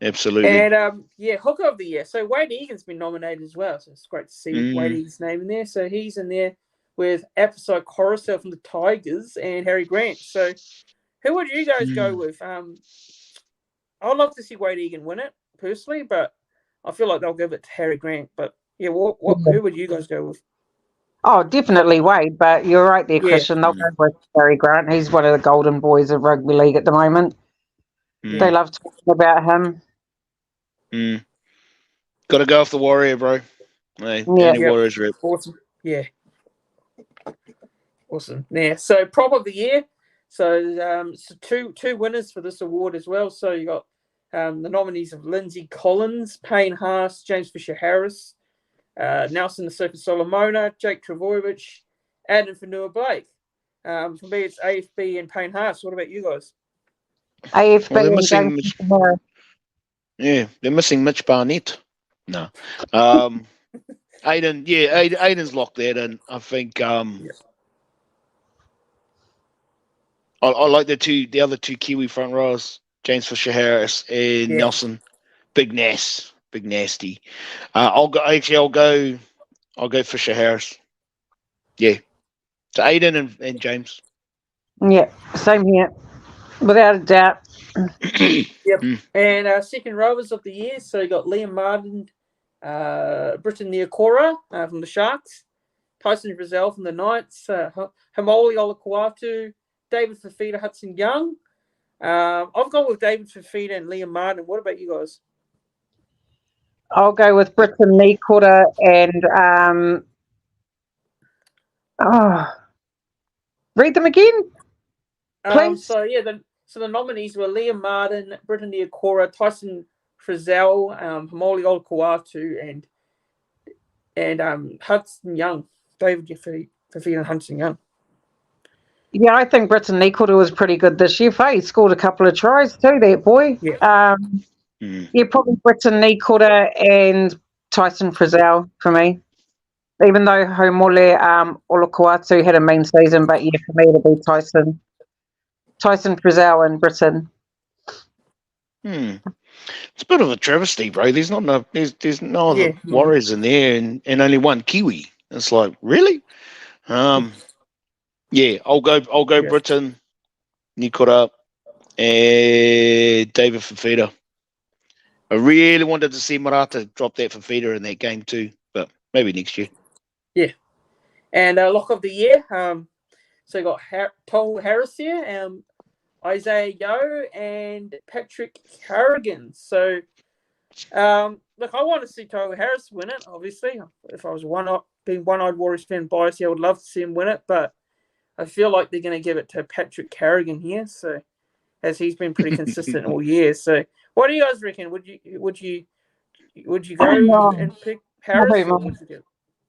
Absolutely. And, hooker of the year. So Wade Egan's been nominated as well, so it's great to see Wade Egan's name in there. So he's in there with Apasai Coruscant from the Tigers and Harry Grant. So who would you guys go with? I'd love to see Wade Egan win it, personally, but I feel like they'll give it to Harry Grant. But, yeah, who would you guys go with? Oh, definitely Wade, but you're right there, Christian. They'll go with Harry Grant. He's one of the golden boys of rugby league at the moment. They love talking about him. Got to go off the Warrior, bro. Hey, Warriors rep. Awesome. Yeah. Awesome. Yeah. So prop of the year. So two winners for this award as well. So you got the nominees of Lindsay Collins, Payne Haas, James Fisher-Harris, Nelson the Circus Solomona, Jake Travojevic, Adam Fanua-Blake. For me, it's AFB and Payne Haas. What about you guys? AFB they're missing they're missing Mitch Barnett. No. Aiden's locked that in. I think I like the other two Kiwi front rows, James Fisher-Harris and Nelson. Big nasty. I'll go Fisher-Harris. Yeah. So Aiden and James. Yeah, same here. Without a doubt. Yep. And second rowers of the year. So you got Liam Martin, Britton Niokora from the Sharks, Tyson Frizzell from the Knights, Hamoli Olakuatu, David Fafita, Hudson Young. I've gone with David Fafita and Liam Martin. What about you guys? I'll go with Britton Niokora and read them again, please. So the nominees were Liam Martin, Britton Niokora, Tyson Frizzell, Hamoli Olakuatu, and Hudson Young, David Fafita and Hudson Young. Yeah, I think Britton Niokora was pretty good this year. He scored a couple of tries too, that boy. Yeah. Probably Britton Niokora and Tyson Frizzell for me. Even though Homole Olakuatu had a mean season, but yeah, for me it'll be Tyson Frizzell and Britton. It's a bit of a travesty, bro. There's no other Warriors in there, and only one Kiwi. It's like, really? I'll go Britton, Niokora, and David Fafita. I really wanted to see Marata drop that Fafita in that game too, but maybe next year. Yeah. And lock of the year. So you got Tohu Harris here, Isaiah Yeo, and Patrick Carrigan. So, look, I want to see Tohu Harris win it, obviously. If I was being one-eyed Warriors fan bias, I would love to see him win it, but I feel like they're going to give it to Patrick Carrigan here, so as he's been pretty consistent all year. So, what do you guys reckon? Would you go and pick Harris?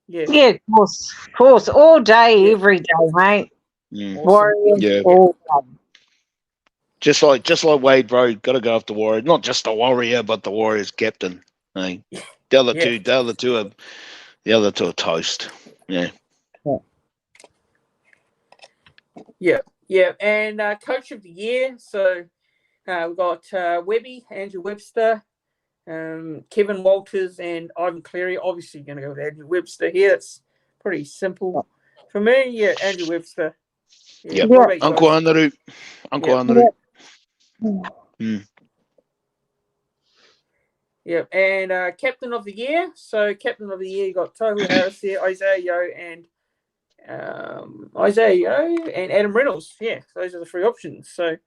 Yeah, of course, all day, every day, mate. Warriors, all day. Just like Wade, bro, got to go after Warriors. Not just the Warrior, but the Warriors captain. Hey, the other two are toast. Yeah. Yeah, and Coach of the Year. So we've got Andrew Webster, Kevin Walters, and Ivan Cleary. Obviously, going to go with Andrew Webster here. It's pretty simple for me. Yeah, Andrew Webster. Yeah. Yep. What about you Uncle guys? Anaru. Uncle Yep. Anaru. Yep. And Captain of the Year. So Captain of the Year, you got Tohu Harris here, Isaiah Yeo, and Adam Reynolds. Yeah, those are the three options. So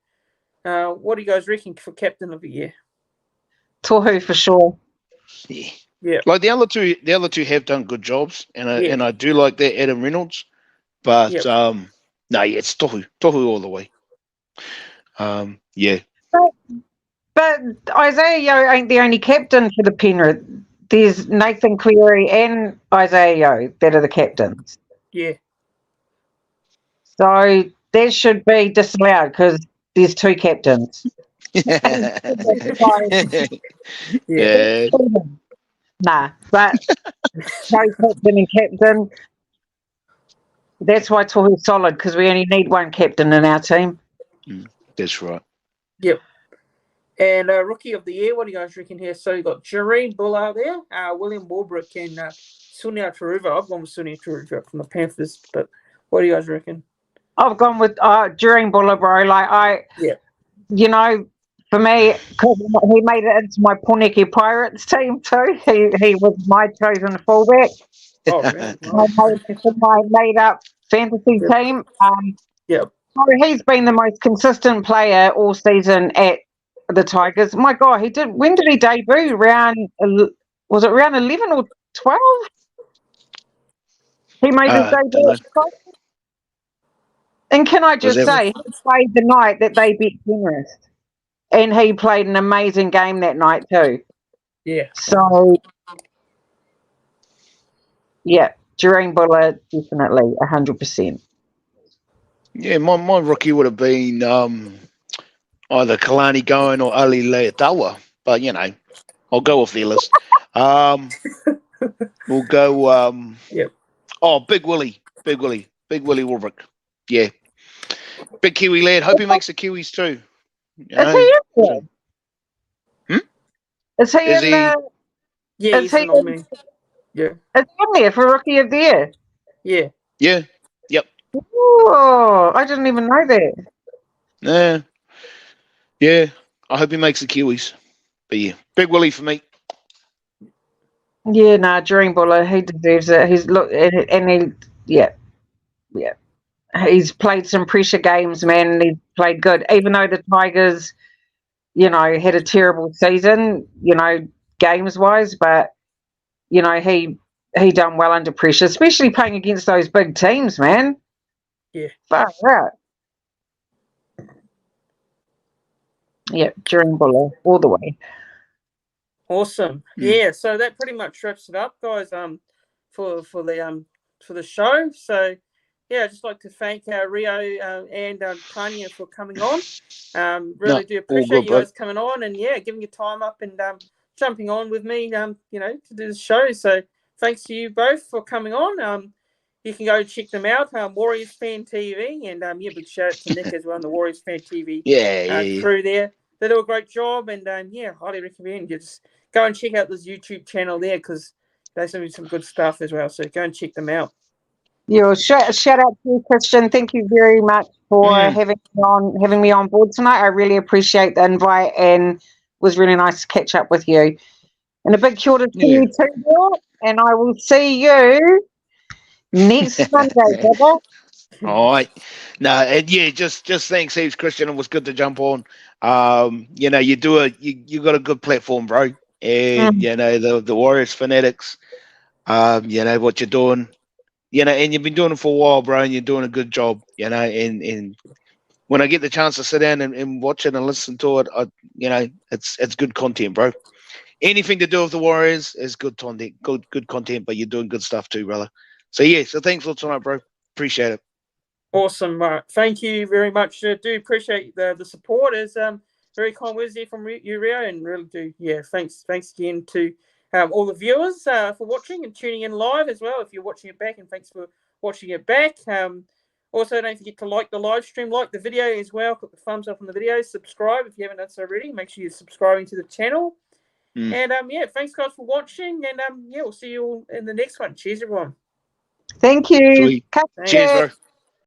what do you guys reckon for Captain of the Year? Tohu for sure. Yeah. Like the other two have done good jobs, and I do like that Adam Reynolds, but it's Tohu all the way. Yeah. But Isaiah Yeo ain't the only captain for the Penrith. There's Nathan Cleary and Isaiah Yeo that are the captains. Yeah. So that should be disallowed because there's two captains. Yeah. Nah, but no captain and captain. That's why Tohu's solid, because we only need one captain in our team. That's right. Yep. And Rookie of the Year, what do you guys reckon here? So you got Jareen Bullard there, William Warbrook, and Sunia Taruva. I've gone with Sunia Taruva from the Panthers, but what do you guys reckon? I've gone with Jareen Bullard, bro. You know, for me, because he made it into my Porneki Pirates team too. He was my chosen fullback. Oh, really? My made-up fantasy team. So he's been the most consistent player all season at the Tigers. My God, when did he debut? Was it round 11 or 12? He made his debut. And can I just say, he played the night that they beat Penrith. And he played an amazing game that night too. Yeah. So, yeah, Jareen Bullard, definitely, 100%. Yeah, my rookie would have been either Kalani Goen or Ali Leatawa, but I'll go off their list. We'll go. Oh, Big Willie Warbrick. Yeah, big Kiwi lad. Hope he makes the Kiwis too. Is he in there? Is he in there? Yeah, he's in on me. Yeah. Is he in there for Rookie of the Year? Yeah. Yeah. Yep. Oh, I didn't even know that. Yeah. I hope he makes the Kiwis. But yeah, Big Willie for me. Yeah, Dream Buller, he deserves it. He's played some pressure games, man, and he's played good. Even though the Tigers, had a terrible season, games wise, but he done well under pressure, especially playing against those big teams, man. Yeah. Far out. Yeah, Dream Buller all the way. Awesome. Yeah, so that pretty much wraps it up, guys. For the show. So yeah, I'd just like to thank Reo and Tanya for coming on. Really do appreciate you guys coming on and giving your time up and jumping on with me. To do the show. So thanks to you both for coming on. You can go check them out. Warriors Fan TV and big shout out to Nick as well on the Warriors Fan TV crew there. They do a great job and highly recommend you just go and check out this YouTube channel there because they're doing some good stuff as well. So go and check them out. Yeah, shout out to you, Christian. Thank you very much for having me on board tonight. I really appreciate the invite and it was really nice to catch up with you. And a big kia ora to you too, Bill. And I will see you next Monday, brother. All right. No, and just thanks, heaps, Christian. It was good to jump on. You got a good platform, bro. And the Warriors fanatics. What you're doing. And you've been doing it for a while, bro, and you're doing a good job, and when I get the chance to sit down and watch it and listen to it, it's good content, bro. Anything to do with the Warriors is good content, good content, but you're doing good stuff too, brother. So so thanks for tonight, bro. Appreciate it. Awesome. Thank you very much. Do appreciate the support. Is very kind words there from you, Reo, and really do. Yeah, thanks again to all the viewers for watching and tuning in live as well. If you're watching it back, and thanks for watching it back. Also, don't forget to like the live stream, like the video as well. Click the thumbs up on the video. Subscribe if you haven't done so already. Make sure you're subscribing to the channel. And yeah, thanks guys for watching. And yeah, we'll see you all in the next one. Cheers, everyone. Thank you. Sweet. Cheers, bro.